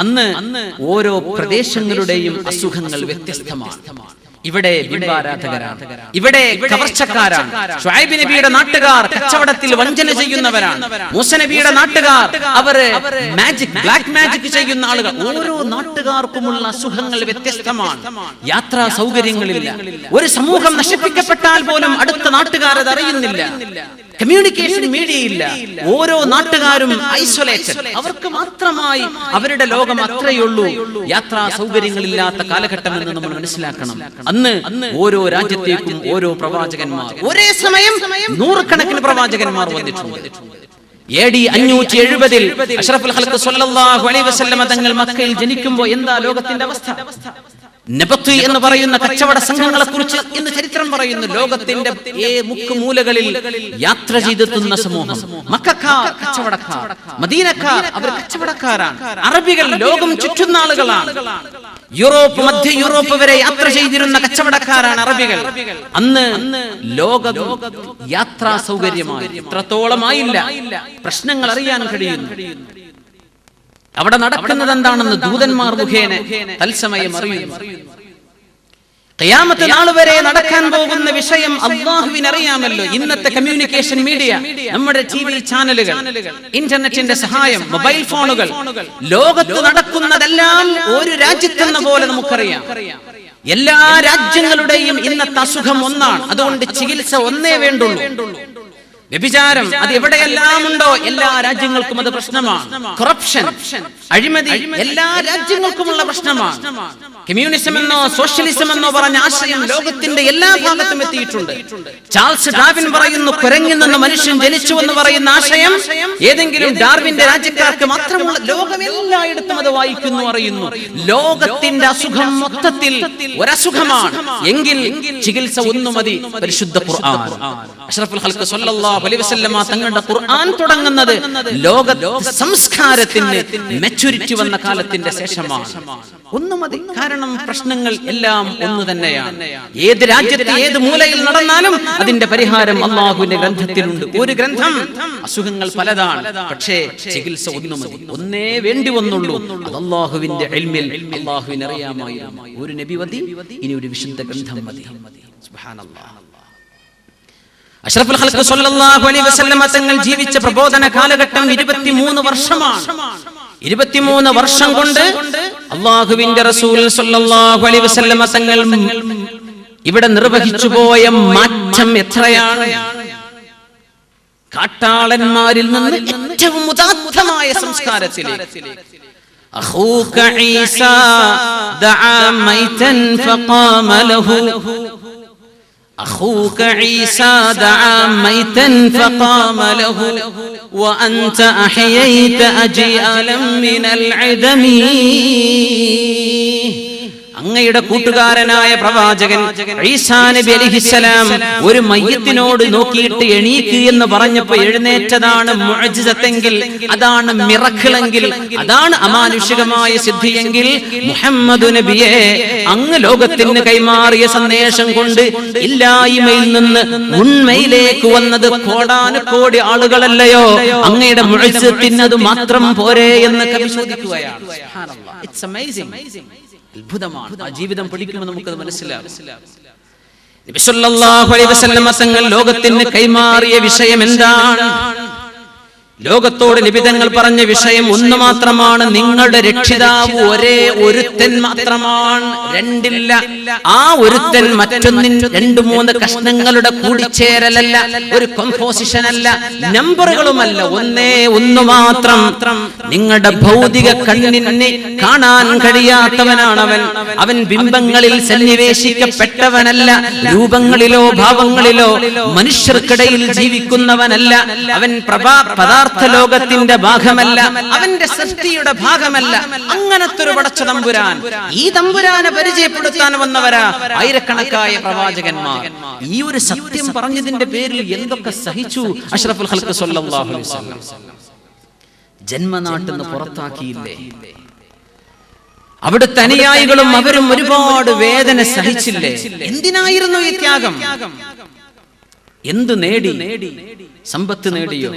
അന്ന് ഓരോ പ്രദേശങ്ങളുടെയും അസുഖങ്ങൾ വ്യത്യസ്തമാണ്. ഇവിടെ ബിംബാരാധകരാണ്, ഇവിടെ കവർച്ചക്കാരാണ്. ശുഐബ് നബിയുടെ നാട്ടുകാർ കച്ചവടത്തിൽ വഞ്ചന ചെയ്യുന്നവരാണ്. മൂസ നബിയുടെ നാട്ടുകാർ അവര് മാജിക്, ബ്ലാക്ക് മാജിക് ചെയ്യുന്ന ആളുകൾ. ഓരോ നാട്ടുകാർക്കുമുള്ള അസുഖങ്ങൾ വ്യത്യസ്തമാണ്. യാത്രാ സൗകര്യങ്ങളില്ല. ഒരു സമൂഹം നശിപ്പിക്കപ്പെട്ടാൽ പോലും അടുത്ത നാട്ടുകാർ അത് അറിയുന്നില്ല. കമ്മ്യൂണിക്കേഷൻ മീഡിയ ഇല്ല. ഓരോ നാട്ടുകാരും ഐസൊലേറ്റഡ്. അവർക്ക് മാത്രമായി അവരുടെ ലോകം അത്രയുള്ളൂ. യാത്രാ സൗകര്യങ്ങളില്ലാത്ത കാലഘട്ടം എന്ന് നമ്മൾ മനസ്സിലാക്കണം. അന്ന് ഓരോ രാജ്യത്തേക്കും ഓരോ പ്രവാചകന്മാർ, ഒരേ സമയം നൂറുകണക്കിന് പ്രവാചകന്മാർ വന്നിട്ടുണ്ട്. AD 570 അഷ്റഫുൽ ഖൽഖ് സ്വല്ലല്ലാഹു അലൈഹി വസല്ലമ തങ്ങൾ മക്കയിൽ ജനിക്കുമ്പോൾ എന്താ ലോകത്തിന്റെ അവസ്ഥ? നബത്ത് എന്ന് പറയുന്ന കച്ചവട സംഘങ്ങളെ കുറിച്ച് ഇന്ന് ചരിത്രം പറയുന്നു. ലോകത്തിന്റെ മുക്കുമൂലകളിൽ യാത്ര ചെയ്തെത്തുന്ന സമൂഹം. മക്കക്കാർ കച്ചവടക്കാർ, മദീനക്കാർ അവർ കച്ചവടക്കാരാണ്. അറബികൾ ലോകം ചുറ്റുന്ന ആളുകളാണ്. യൂറോപ്പ്, മധ്യ യൂറോപ്പ് വരെ യാത്ര ചെയ്തിരുന്ന കച്ചവടക്കാരാണ് അറബികൾ. അന്ന് ലോക യാത്രാ സൗകര്യമായി ഇത്രത്തോളമായില്ല. പ്രശ്നങ്ങൾ അറിയാൻ കഴിയുന്നു. അവിടെ നടക്കുന്നത് എന്താണെന്ന് ദൂതന്മാർ മുഖേന തത്സമയം അറിയുന്നു. ഖിയാമത്ത് നാൾ വരെ നടക്കാൻ പോകുന്ന വിഷയം അല്ലാഹുവിന് അറിയാമല്ലോ. ഇന്നത്തെ കമ്മ്യൂണിക്കേഷൻ മീഡിയ, നമ്മുടെ TV ചാനലുകൾ, ഇന്റർനെറ്റിന്റെ സഹായം, മൊബൈൽ ഫോണുകൾ, ലോകത്ത് നടക്കുന്നതെല്ലാം ഒരു രാജ്യത്തെന്ന പോലെ നമുക്കറിയാം. എല്ലാ രാജ്യങ്ങളുടെയും ഇന്നത്തെ അസുഖം ഒന്നാണ്. അതുകൊണ്ട് ചികിത്സ ഒന്നേ വേണ്ടുള്ളൂ. വ്യഭിചാരം അത് എവിടെയെല്ലാം ഉണ്ടോ എല്ലാ രാജ്യങ്ങൾക്കും അത് പ്രശ്നമാണ്. കറപ്ഷൻ, അഴിമതി എല്ലാ രാജ്യങ്ങൾക്കുമുള്ള പ്രശ്നമാണ്. കമ്മ്യൂണിസം എന്നോ സോഷ്യലിസം എന്നോ പറഞ്ഞ ആശയം ലോകത്തിന്റെ എല്ലാ ഭാഗത്തും എത്തിയിട്ടുണ്ട്. ചാൾസ് ഡാർവിൻ പറയുന്നു, കുരങ്ങിൽ നിന്ന് മനുഷ്യൻ ജനിച്ചു എന്ന് പറയുന്ന ആശയം ഏതെങ്കിലും ഡാർവിന്റെ രാജ്യക്കാർക്ക് മാത്രമുള്ള, ലോകം എല്ലായിടത്തും അത് വായിക്കുന്നു, അറിയുന്നു. ലോകത്തിന്റെ അസുഖം മൊത്തത്തിൽ ഒരസുഖമാണ് എങ്കിൽ ചികിത്സ ഒന്നു മതി, പരിശുദ്ധ ഖുർആൻ. അഷ്റഫുൽ ഖൽഖ് സ്വല്ലല്ലാഹു അലൈഹി വസല്ലമ തങ്ങളുടെ ഖുർആൻ തുടങ്ങുന്നത് ലോക സംസ്കാരത്തിന് മെച്യൂരിറ്റി വന്ന കാലത്തിന്റെ ശേഷമാണ്. ഒന്നു മതി. കാരണം പ്രശ്നങ്ങൾ എല്ലാം ഒന്നു തന്നെയാണ്. ഏത് രാജ്യത്ത് ഏത് മൂലയിൽ നടന്നാലും അതിന്റെ പരിഹാരം അല്ലാഹുവിന്റെ ഗ്രന്ഥത്തിലുണ്ട്. ഒരു ഗ്രന്ഥം, അസുഖങ്ങൾ പലതാണ്, പക്ഷേ ചികിത്സ ഒന്നു മതി. ഒന്നേ വേണ്ടി വന്നുള്ളൂ. അത് അല്ലാഹുവിന്റെ ഇൽമിൽ അല്ലാഹുവിനെ അറിയാമായിരുന്നു. ഒരു നബി മതി, ഇനി ഒരു വിശുദ്ധ ഗ്രന്ഥം മതി. സുബ്ഹാനല്ലാഹ്. അഷ്റഫുൽ ഖൽഖ് സ്വല്ലല്ലാഹു അലൈഹി വസല്ലമ തങ്ങൾ ജീവിച്ച പ്രബോധന കാലഘട്ടം 23 വർഷമാണ്. 23 വർഷം കൊണ്ട് അല്ലാഹുവിന്റെ റസൂൽ സ്വല്ലല്ലാഹു അലൈഹി വസല്ലമ തങ്ങൾ ഇവിടെ നിർവഹിച്ചു പോയ മാറ്റം എത്രയാണ്! കാട്ടാളന്മാരിൽ നിന്ന് ഏറ്റവും ഉദാത്തമായ സംസ്കാരത്തിലേക്ക്. അഖൂക ഈസാ ദഅ മൈതൻ ഫഖാമ ലഹു. أخوك عيسى دعا ميتا فقام له وأنت أحييت أجيالا من العدم. അങ്ങയുടെ കൂട്ടുകാരനായ പ്രവാചകൻ ഈസാ നബി അലൈഹിസ്സലാം ഒരു മയ്യത്തിനോട് നോക്കിയിട്ട് എണീക്ക് എന്ന് പറഞ്ഞപ്പോൾ എഴുന്നേറ്റതാണ് മുഅ്ജിസത്തെങ്കിൽ, അതാണ് മിറക്കിളെങ്കിൽ, അതാണ് അമാനുഷികമായ സിദ്ധിയെങ്കിൽ, മുഹമ്മദ് നബിയെ അങ്ങ് ലോകത്തിന് കൈമാറിയ സന്ദേശം കൊണ്ട് ഇല്ലായ്മയിൽ നിന്ന് ഉണ്മയിലേക്ക് വന്നത് കോടാനുകോടി ആളുകളല്ലയോ? അങ്ങയുടെ മുഅ്ജിസത്തിന് അത് മാത്രം പോരെ എന്ന് കവി ചോദിക്കുകയാണ്. സുബ്ഹാനല്ലാഹ്, ഇറ്റ്സ് അമേസിംഗ്. അത്ഭുതമാണ്. ആ ജീവിതം പഠിക്കുമ്പോൾ നമുക്കത് മനസ്സിലാവും. നബി സല്ലല്ലാഹു അലൈഹി വസല്ലം തങ്ങൾ ലോകത്തിന് കൈമാറിയ വിഷയം എന്താണ്? ലോകത്തോട് നിബിതങ്ങൾ പറഞ്ഞ വിഷയം ഒന്ന് മാത്രമാണ്, നിങ്ങളുടെ രക്ഷിതാവ് ഒരേ ഒരുത്തൻ മാത്രമാണ്, രണ്ടില്ല. ആ ഒരുത്തൻ മറ്റൊന്നിൻ 2-3 കഷ്ണങ്ങളുടെ കൂടിച്ചേരലല്ല, ഒരു കോമ്പോസിഷൻ അല്ല, നമ്പറുകളുമല്ല, ഒന്നേ ഒന്ന് മാത്രം. നിങ്ങളുടെ ഭൗതിക കണ്ണിനെ കാണാൻ കഴിയാത്തവനാണ് അവൻ. അവൻ ബിംബങ്ങളിൽ സന്നിവേശിക്കപ്പെട്ടവനല്ല, രൂപങ്ങളിലോ ഭാവങ്ങളിലോ മനുഷ്യർക്കിടയിൽ ജീവിക്കുന്നവനല്ല. അവൻ പദാർത്ഥ ലോകത്തിന്റെ ഭാഗമല്ല, അവന്റെ സൃഷ്ടിയുടെ ഭാഗമല്ല. അങ്ങനത്തെ ഒരു പടച്ച തമ്പുരാൻ, ഈ തമ്പുരാനെ പരിചയപ്പെടുത്താൻ വന്നവരാ ആയിരക്കണക്കായ പ്രവാചകന്മാർ. ഈ ഒരു സത്യം പറഞ്ഞതിന്റെ പേരിൽ എന്തൊക്കെ സഹിച്ചു അഷ്റഫുൽ ഖൽഖ് സ്വല്ലല്ലാഹു അലൈഹി വസല്ലം. ജന്മനാട്ടിൽ നിന്ന് പുറത്താക്കിയില്ലേ? അവിടുത്തെ അനുയായികളും അവരും ഒരുപാട് വേദന സഹിച്ചില്ലേ? എന്തിനായിരുന്നു ഈ ത്യാഗം? എന്തു നേടി? സമ്പത്ത് നേടിയോ?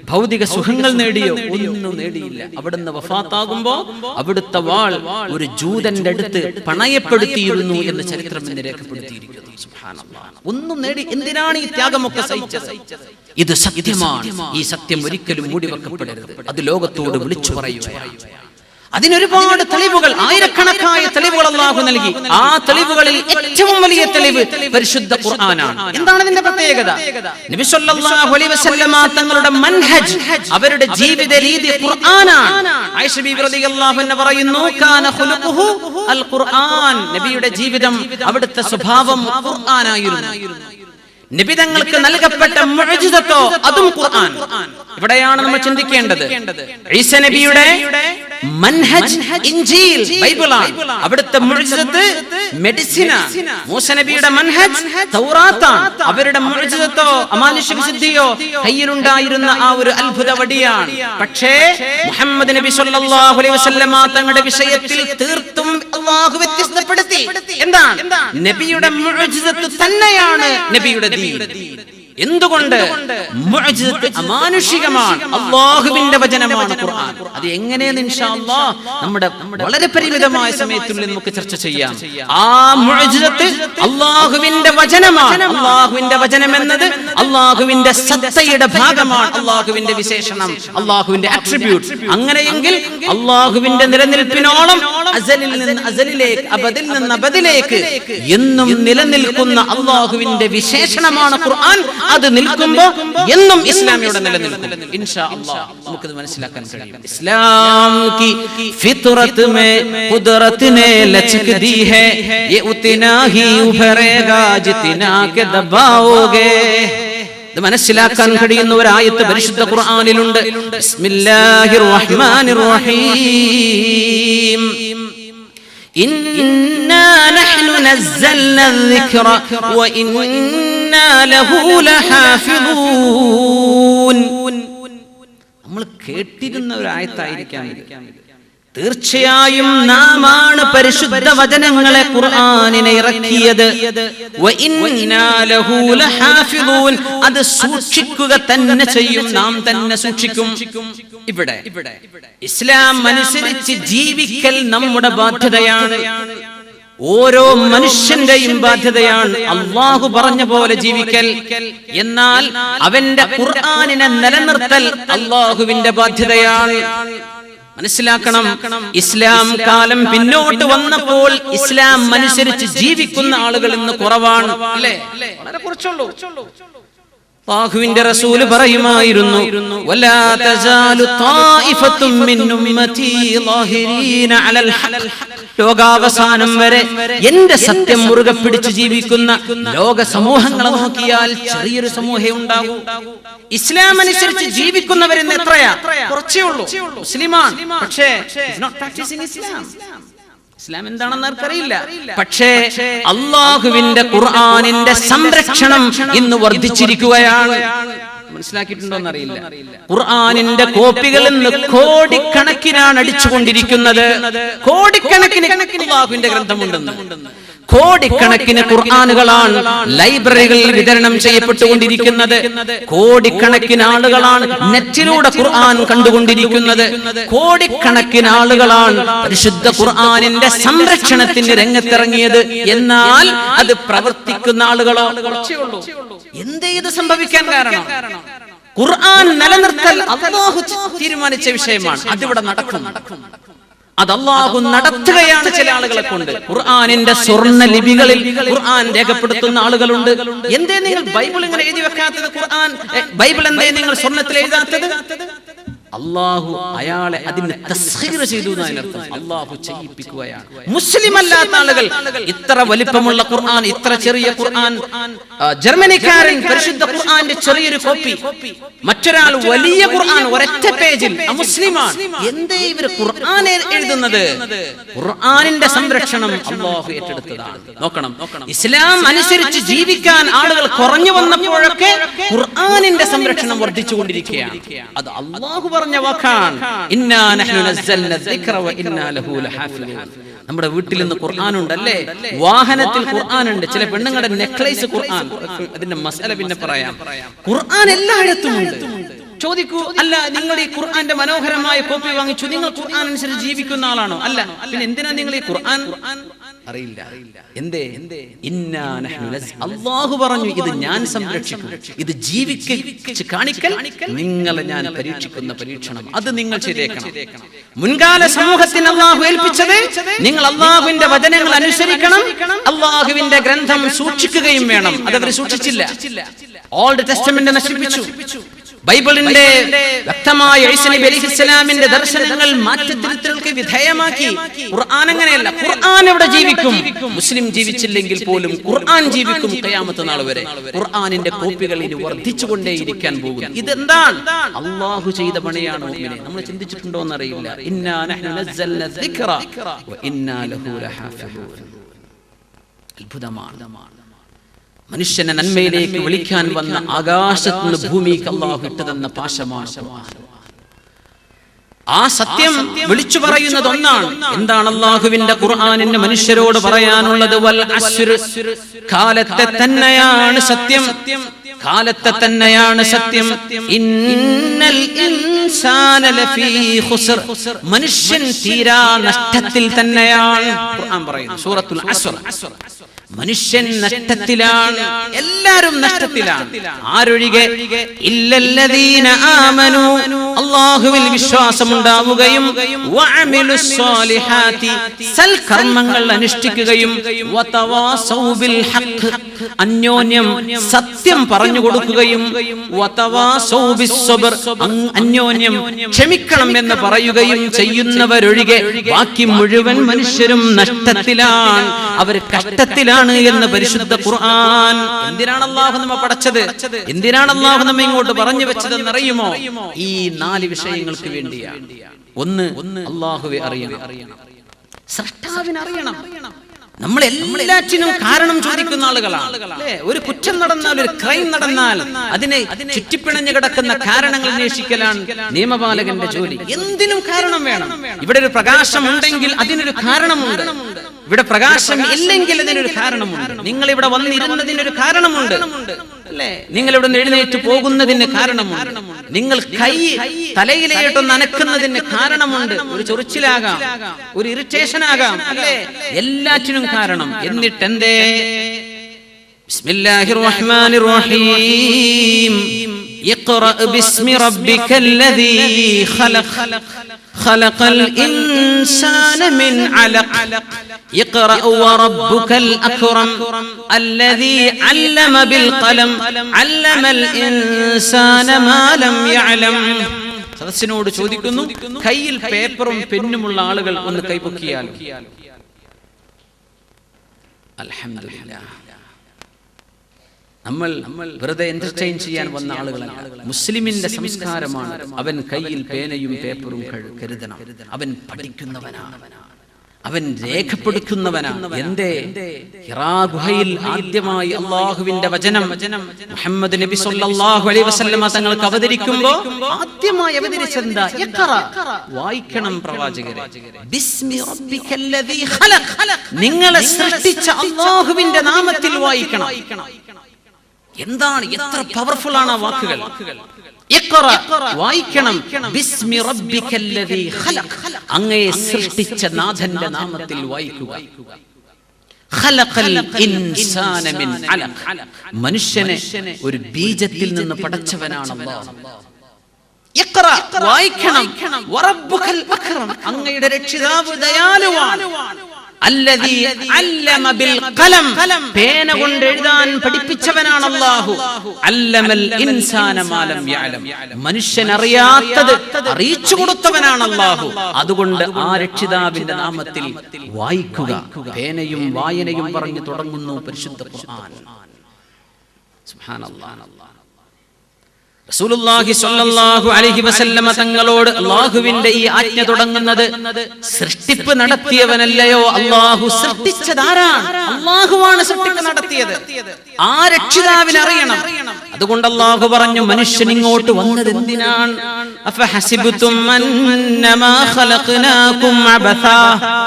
ഭൗതിക സുഖങ്ങൾ നേടിയോ? ഒന്നും നേടിയില്ല. അവിടുന്ന് വഫാത്താകുമ്പോ അവിടുത്തെ വാൾ ഒരു ജൂതന്റെ അടുത്ത് പണയപ്പെടുത്തിയിരുന്നു എന്ന് ചരിത്രം ഇന്ന് രേഖപ്പെടുത്തിയിരിക്കുന്നു. സുബ്ഹാനല്ലാഹ്. ഒന്നും നേടി. എന്തിനാണ് ഈ ത്യാഗമൊക്കെ സഹിച്ചത്? ഇത് സത്യമാണ്. ഈ സത്യം ഒരിക്കലും മൂടിവെക്കപ്പെടരുത്. അത് ലോകത്തോട് വിളിച്ചു പറയുകയാണ്. അതിനൊരുപാട് തെളിവുകൾ, ആയിരക്കണക്കായ തെളിവുകൾ അല്ലാഹു നൽകി. ആ തെളിവുകളിൽ ഏറ്റവും വലിയ തെളിവ് പരിശുദ്ധ ഖുർആനാണ്. എന്താണ് ഇതിന്റെ പ്രത്യേകത? നബി സല്ലല്ലാഹു അലൈഹി വസല്ലമ തങ്ങളുടെ മൻഹജ്, അവരുടെ ജീവിത രീതി ഖുർആനാണ്. ആയിഷ ബീബി റളിയല്ലാഹു അൻഹ പറയുന്നു, കാന ഖുലുഖുഹു അൽ ഖുർആൻ. നബിയുടെ ജീവിതം, അവിടുത്തെ സ്വഭാവം ഖുർആനായിരുന്നു. നിബിതങ്ങൾക്ക് നൽകപ്പെട്ട മുഅ്ജിസത്തോ അതും ഖുർആൻ. ഇവിടെയാണ് നമ്മൾ ചിന്തിക്കേണ്ടത്. ഈസ നബിയുടെ മൻഹജ് ഇൻജീൽ ബൈബിളാണ്, അവിടുത്തെ മുഅ്ജിസത്ത് മെഡിസിന. മൂസ നബിയുടെ മൻഹജ് തൗറാത്താണ്, അവരുടെ മുഅ്ജിസത്തോ അമാനുഷിക സിദ്ധിയോ കയ്യിലുണ്ടായിരുന്ന ആ ഒരു അത്ഭുത വടിയാണ്. പക്ഷേ മുഹമ്മദ് നബി സല്ലല്ലാഹു അലൈഹി വസല്ലമ തങ്ങളുടെ വിഷയത്തിൽ തീർത്തും അല്ലാഹു വ്യത്യസ്തപ്പെടുത്തി. എന്താണ്? നബിയുടെ മുഅ്ജിസത്ത് തന്നെയാണ് നബിയുടെ ദീൻ. എന്തുകൊണ്ട്? മുഅ്ജിസത്ത് അമാനുഷികമാണ്, അല്ലാഹുവിന്റെ വചനമാണ് ഖുർആൻ. അത് എങ്ങനെയെന്ന് ഇൻഷാ അല്ലാഹ് നമ്മുടെ വളരെ പരിമിതമായ സമയത്തുള്ളിൽ നമുക്ക് ചർച്ച ചെയ്യാം. ആ മുഅ്ജിസത്ത് അല്ലാഹുവിന്റെ വചനമാണ്. അല്ലാഹുവിന്റെ വചനം എന്നത് അല്ലാഹുവിന്റെ സത്തയുടെ ഭാഗമാണ്, അല്ലാഹുവിന്റെ വിശേഷണം, അല്ലാഹുവിന്റെ അട്രിബ്യൂട്ട്. അങ്ങനെയെങ്കിൽ അല്ലാഹുവിന്റെ നിലനിൽപ്പിനോളം അസലിൽ നിന്ന് അസലിലേക്ക്, അബദിൽ നിന്ന് അബദിലേക്ക് എന്നും നിലനിൽക്കുന്ന അല്ലാഹുവിന്റെ വിശേഷണമാണ് ഖുർആൻ. അത് നിൽക്കുമ്പോ എന്നും ഇസ്ലാമിയുടെ നിലനിൽക്കും. ഇൻഷാ അല്ലാഹ് നമുക്കത് മനസ്സിലാക്കാൻ കഴിയും. ഇസ്ലാം की फितरत में कुदरत ने लचक दी है, ये उतना ही उभरेगा जितना के दबाओगे. ഇത് മനസ്സിലാക്കാൻ കഴിയുന്ന ഒരു ആയത്ത് പരിശുദ്ധ ഖുർആനിലുണ്ട്. ബിസ്മില്ലാഹിർ റഹ്മാനിർ റഹീം. ഇന്നാ നഹ്നു നസ്സൽനാ الذിക്റ വഇന്നാ ലഹു ലഹാഫിളൂൻ. നമ്മൾ കേട്ടിരുന്ന ഒരു ആയത്തായിരിക്കാം ഇത്. തീർച്ചയായും നാമാണ് പരിശുദ്ധ വചനങ്ങളെ ഖുർആനിനെ ഇറക്കിയത്. വഇന്നാ ലഹു ലഹാഫിളൂൻ. അത് സൂക്ഷിക്കുക തന്നെ ചെയ്യും, നാം തന്നെ സൂക്ഷിക്കും. ഇവിടെ ഇസ്ലാം അനുസരിച്ച് ജീവിക്കൽ നമ്മുടെ ബാധ്യതയാണ്, ഓരോ മനുഷ്യന്റെയും ബാധ്യതയാണ്. അല്ലാഹു പറഞ്ഞ പോലെ ജീവിക്കൽ, എന്നാൽ അവന്റെ ഖുർആനിനെ നിലനിർത്തൽ അല്ലാഹുവിന്റെ ബാധ്യതയാണ്. മനസ്സിലാക്കണം, ഇസ്ലാം കാലം പിന്നോട്ട് വന്നപ്പോൾ ഇസ്ലാം അനുസരിച്ച് ജീവിക്കുന്ന ആളുകൾ ഇന്ന് കുറവാണ്, അല്ലേ? വളരെ കുറച്ചുള്ളൂ. അല്ലാഹുവിന്റെ റസൂൽ പറയുമായിരുന്നു, വലാ തസാലു ത്വായിഫത്തും മിൻ ഉമ്മതി ളാഹിരീന അലൽ ഹഖ്. ലോകാവസാനം വരെ എന്റെ സത്യം മുറുകെ പിടിച്ച് ജീവിക്കുന്ന ലോക സമൂഹങ്ങളെ നോക്കിയാൽ ചെറിയൊരു സമൂഹം ഉണ്ടാകും. ഇസ്ലാം അനുസരിച്ച് ജീവിക്കുന്നവരെന്ന് എത്രയാ? കുറച്ചേ ഉള്ളൂ. മുസ്ലിമാണ്, പക്ഷേ ഇസ്ലാം എന്താണെന്ന് ആർക്കറിയില്ല. പക്ഷേ അല്ലാഹുവിന്റെ ഖുർആനിന്റെ സംരക്ഷണം ഇന്ന് വർദ്ധിച്ചിരിക്കുകയാണ്. മനസ്സിലാക്കിയിട്ടുണ്ടോ എന്നറിയില്ല. ഖുർആനിന്റെ കോപ്പികൾ ഇന്ന് കോടിക്കണക്കിനാണ് അടിച്ചുകൊണ്ടിരിക്കുന്നത്. കോടിക്കണക്കിന് അല്ലാഹുവിന്റെ ഗ്രന്ഥമുണ്ടെന്ന്, കോടിക്കണക്കിന് ഖുർആനുകളാണ് ലൈബ്രറികളിൽ വിതരണം ചെയ്യപ്പെട്ടുകൊണ്ടിരിക്കുന്നത്. കോടിക്കണക്കിന് ആളുകളാണ് നെറ്റിലൂടെ ഖുർആൻ കണ്ടുകൊണ്ടിരിക്കുന്നത്. കോടിക്കണക്കിന് ആളുകളാണ് പരിശുദ്ധ ഖുർആനിന്റെ സംരക്ഷണത്തിന് രംഗത്തിറങ്ങിയത്. എന്നാൽ അത് പ്രവർത്തിക്കുന്ന ആളുകളോ കുറച്ചേ ഉള്ളൂ. എന്തേ ഇത് സംഭവിക്കാൻ കാരണം? ഖുർആൻ നിലനിർത്തൽ അല്ലാഹു തീരുമാനിച്ച വിഷയമാണ്. അതിവിടെ നടക്കും. അത് അല്ലാഹു നടത്തുകയാണ് ചില ആളുകളെ കൊണ്ട്. ഖുർആനിന്റെ സ്വർണ്ണ ലിപികളിൽ ഖുർആൻ രേഖപ്പെടുത്തുന്ന ആളുകളുണ്ട്. എന്തേ നിങ്ങൾ ബൈബിൾ ഇങ്ങനെ എഴുതി വെക്കാത്തത്? ബൈബിൾ എന്തേ നിങ്ങൾ സ്വർണ്ണത്തിൽ എഴുതാത്തത്? അല്ലാഹു അയാളെ അതിന് തസ്ഖീർ ചെയ്തു എന്നതിനർത്ഥം. അല്ലാഹു ചെയ്യിപ്പിക്കുകയാണ്. മുസ്ലിം അല്ലാത്ത ആളുകൾ ഇത്ര വലിപ്പമുള്ള ഖുർആൻ, ഇത്ര ചെറിയ ഖുർആൻ, ജർമ്മനിക്കാരൻ പരിശുദ്ധ ഖുർആന്റെ ചെറിയൊരു കോപ്പി, മറ്റൊരാൾ വലിയ ഖുർആൻ ഒരൊറ്റ പേജിൽ, മുസ്ലിമാണ്. എന്തേ ഇവർ ഖുർആൻ എഴുതുന്നത്? ഖുർആനിന്റെ സംരക്ഷണം അല്ലാഹു ഏറ്റെടുത്തതാണ്. നോക്കണം, ഇസ്ലാം അനുസരിച്ച് ജീവിക്കാൻ ആളുകൾ കുറഞ്ഞു വന്നപ്പോഴൊക്കെ ഖുർആനിന്റെ സംരക്ഷണം വർദ്ധിച്ചുകൊണ്ടിരിക്കുകയാണ്. അത് അല്ലാഹു പറഞ്ഞ വാക്കാണ്. ഇന്നാ നഹ്നു നസ്സൽന ദിക്റ വ ഇന്നാ ലഹു ലഹാഫിളൂൻ. നമ്മുടെ വീട്ടിൽ നിന്ന് ഖുർആൻ ഉണ്ടല്ലേ, വാഹനത്തിൽ ഖുർആൻ ഉണ്ട്, ചില പെണ്ണുങ്ങളുടെ നെക്ലേസ് ഖുർആൻ. അതിന്റെ മസാല പിന്നെ പറയാം. ഖുർആൻ എല്ലായിടത്തും ഉണ്ട്. ചോദിക്കൂ, അല്ല നിങ്ങൾ ഈ ഖുർആന്റെ മനോഹരമായ കോപ്പി വാങ്ങിച്ചു, നിങ്ങൾ ഖുർആൻ അനുസരിച്ച് ജീവിക്കുന്ന ആളാണോ? അല്ല, പിന്നെ എന്തിനാ നിങ്ങൾ ഈ ഖുർആൻ? അറിയില്ല. എന്തേ? അല്ലാഹു പറഞ്ഞു, ഇത് ഞാൻ സംരക്ഷിക്കും, ഇത് ജീവിച്ച് കാണിക്കൽ നിങ്ങളെ ഞാൻ പരീക്ഷിക്കുന്ന പരീക്ഷണം, അത് നിങ്ങൾ ചെയ്തേക്കണം. മുൻകാല സമൂഹത്തിന് അല്ലാഹു ഏൽപ്പിച്ചത് നിങ്ങൾ അല്ലാഹുവിന്റെ വചനങ്ങൾ അനുസരിക്കണം, അല്ലാഹുവിന്റെ ഗ്രന്ഥം സൂക്ഷിക്കുകയും വേണം. അതവർ സൂക്ഷിച്ചില്ല. ഓൾഡ് ടെസ്റ്റമെന്റ് നശിപ്പിച്ചു. ബൈബിളിന്റെ വ്യക്തമായ ഈസാ നബി അലൈഹിസ്സലാമിന്റെ ദർശനങ്ങൾ മാറ്റത്തിരുത്തലുകൾക്ക് വിധേയമാക്കി. ഖുർആൻ അങ്ങനെയല്ല. ഖുർആൻ ഇവിടെ ജീവിക്കും. മുസ്ലിം ജീവിച്ചില്ലെങ്കിൽ പോലും ഖുർആൻ ജീവിക്കും ഖിയാമത്ത് നാൾ വരെ. ഖുർആനിന്റെ കോപ്പികൾ ഇനി വർദ്ധിച്ചുകൊണ്ടേയിരിക്കാൻ പോകും. ഇതെന്താണ്? അല്ലാഹു ചെയ്ത പണിയാണ്. മുഅ്മിനേ, നമ്മൾ ചിന്തിച്ചിട്ടുണ്ടോ എന്നറിയില്ല. ഇന്നാ നഹ്നു നസ്സൽന ദിക്റ വ ഇന്നാ ലഹു ലഹാഫിളൂൻ. അത്ഭുതമാണ്. മനുഷ്യനെ നന്മയിലേക്ക് വിളിക്കാൻ വന്ന ആകാശത്ത് നിന്ന് ഭൂമിക്ക് അല്ലാഹു ഇട്ടുതന്ന പാശമാണ് ഖുർആൻ. ആ സത്യം വിളിച്ചു പറയുന്നത് ഒന്നാണ്. എന്താണ് അല്ലാഹുവിന്റെ ഖുർആനിന് മനുഷ്യരോട് പറയാനുള്ളത്? വൽ അസ്ർ, കാലത്തെ തന്നെയാണ് സത്യം, കാലത്തെ തന്നെയാണ് സത്യം. ഇന്നൽ ഇൻസാന ലഫീ ഖുസ്ർ, മനുഷ്യൻ തീരാ നഷ്ടത്തിൽ തന്നെയാണ് ഖുർആൻ പറയുന്നു. സൂറത്തുൽ അസ്ർ. മനുഷ്യൻ നഷ്ടത്തിലാണ്, എല്ലാവരും നഷ്ടത്തിലാണ്. ആരൊഴികെ? ഇല്ലല്ലദീന ആമനു, അല്ലാഹുവിൽ വിശ്വാസമുണ്ടാവുകയും വഅമിലുസ് സ്വാലിഹാത്തി, സൽകർമ്മങ്ങൾ അനുഷ്ഠിക്കുകയും വതവാസൗ ബിൽ ഹഖ്, അന്യോന്യം സത്യം പറഞ്ഞു കൊടുക്കുകയും വതവാസൗ ബിസ് സബ്ർ, അന്യോന്യം ക്ഷമിക്കണം എന്ന് പറയുകയും ചെയ്യുന്നവരൊഴികെ ബാക്കി മുഴുവൻ മനുഷ്യരും നഷ്ടത്തിലാണ്, അവർ കഷ്ടത്തിലാണ് എന്ന് പരിശുദ്ധ ഖുർആൻ. എന്തിനാണ് അല്ലാഹു നമ്മെ പടച്ചത്? എന്തിനാണ് അല്ലാഹു നമ്മെ ഇങ്ങോട്ട് പറഞ്ഞു വെച്ചതെന്ന് അറിയുമോ? ഈ 4 വിഷയങ്ങൾക്ക് വേണ്ടിയാണ്. ഒന്ന്, അല്ലാഹുവെ അറിയണം, സൃഷ്ടാവിനെ അറിയണം. നമ്മൾ എല്ലാറ്റിനും കാരണം ചോദിക്കുന്ന ആളുകളാണ്. ഒരു കുറ്റം നടന്നാൽ, ഒരു ക്രൈം നടന്നാൽ അതിനെ ചുറ്റിപ്പിണഞ്ഞു കിടക്കുന്ന കാരണങ്ങൾ അന്വേഷിക്കലാണ് നിയമപാലകന്റെ ജോലി. എന്തിനും കാരണം വേണം. ഇവിടെ ഒരു പ്രകാശം ഉണ്ടെങ്കിൽ അതിനൊരു കാരണമുണ്ട്, ഇവിടെ പ്രകാശം ഇല്ലെങ്കിൽ അതിനൊരു കാരണമുണ്ട്. നിങ്ങൾ ഇവിടെ വന്നിരുന്നതിനൊരു കാരണമുണ്ട് അല്ലേ? നിങ്ങൾ ഇവിടെ എഴുന്നേറ്റ് പോകുന്നതിന് കാരണമുണ്ട്. നിങ്ങൾ കൈ തലയിലേട്ടൊന്ന് അനക്കുന്നതിന് കാരണമുണ്ട്. ഒരു ചൊറിച്ചിലാകാം, ഒരു ഇറിറ്റേഷൻ ആകാം അല്ലേ? എല്ലാറ്റിനും കാരണം. എന്നിട്ടെന്തേ? ബിസ്മില്ലാഹിർ റഹ്മാനിർ റഹീം. ഇഖ്റഅ ബിസ്മി റബ്ബിക്കല്ലദീ ഖലഖ് ഖലഖൽ ഇൻസാന മിൻ അലഖ് اقرأ وربك الأكرم الذي علم بالقلم علم الإنسان ما لم يعلم. സദസ്സിനോട് ചോദിക്കുന്നു, കയ്യിൽ പേപ്പറും പെന്നുമുള്ള ആളുകൾ ഒന്ന് കൈപൊക്കിയാൽ. അൽഹംദുലില്ലാഹ്, നമ്മൾ വെറുതെ എന്റർടൈൻ ചെയ്യാൻ വന്ന ആളുകളല്ല. മുസ്ലിമിന്റെ സംസ്കാരമാണ് അവൻ കയ്യിൽ പേനയും പേപ്പറും കരുതണം. അവൻ പഠിക്കുന്നവനാണ്, അവൻ രേഖപ്പെടുത്തുന്നവനാണ്. എന്തേ? ഹിറാ ഗുഹയിൽ ആദ്യമായി അല്ലാഹുവിന്റെ വചനം മുഹമ്മദ് നബി സല്ലല്ലാഹു അലൈഹി വസല്ലമ തങ്ങൾക്ക് അവതരിക്കുമ്പോൾ ആദ്യമായി അവതരിച്ചെന്താ? ഇഖ്റ, വായിക്കണം പ്രവാചകരെ. ബിസ്മി റബ്ബിക്കല്ലദീ ഖലഖ്, നിങ്ങളെ സൃഷ്ടിച്ച അല്ലാഹുവിന്റെ നാമത്തിൽ വായിക്കണം. എന്താണ്? എത്ര പവർഫുൾ ആണ് ആ വാക്കുകൾ. ഇഖ്റ, വായിക്കണം. ബിസ്മി റബ്ബിക്കല്ലദീ ഖലഖ്, അങ്ങയെ സൃഷ്ടിച്ച നാഥന്റെ നാമത്തിൽ വായിക്കുക. ഖലഖൽ ഇൻസാന മിൻ അലഖ്. മനുഷ്യനെ ഒരു ബീജത്തിൽ നിന്ന് പടച്ചവനാണ് അല്ലാഹ്. ഇഖ്റ, വായിക്കണം. വറബ്ബുകൽ അക്രം, അങ്ങയുടെ രക്ഷിതാവ് ദയാലുവാണ്. അല്ലദീ അല്ലമ ബിൽ ഖലം, പേന കൊണ്ട് എഴുതാൻ പഠിപ്പിച്ചവനാണ് അല്ലാഹു. അല്ലമൽ ഇൻസാന മാ ലം യഅലം, മനുഷ്യൻ അറിയാത്തത് അറിയിച്ചു കൊടുത്തവനാണ് അല്ലാഹു. അതുകൊണ്ട് ആ രക്ഷിതാവിന്റെ നാമത്തിൽ വായിക്കുക. പേനയും വായനയും പറഞ്ഞു തുടങ്ങുന്നു പരിശുദ്ധ ഖുർആൻ. സുബ്ഹാനല്ലാഹ്. റസൂലുള്ളാഹി സ്വല്ലല്ലാഹു അലൈഹി വസല്ലമ തങ്ങളോട് അല്ലാഹുവിന്റെ ഈ ആജ്ഞ തുടങ്ങുന്നത്, സൃഷ്ടിപ്പ് നടത്തിയവനല്ലയോ അല്ലാഹു, സൃഷ്ടിച്ചതാരാണ്? അല്ലാഹുവാണ് സൃഷ്ടിപ്പ് നടത്തിയത്. ആ രക്ഷിതാവിനെ അറിയണം. അതുകൊണ്ട് അല്ലാഹു പറഞ്ഞു, മനുഷ്യൻ ഇങ്ങോട്ട് വന്നത് എന്തിനാണ്? അഫഹസിബ്തും അന്നമാ ഖലഖനാകും അബഥാ.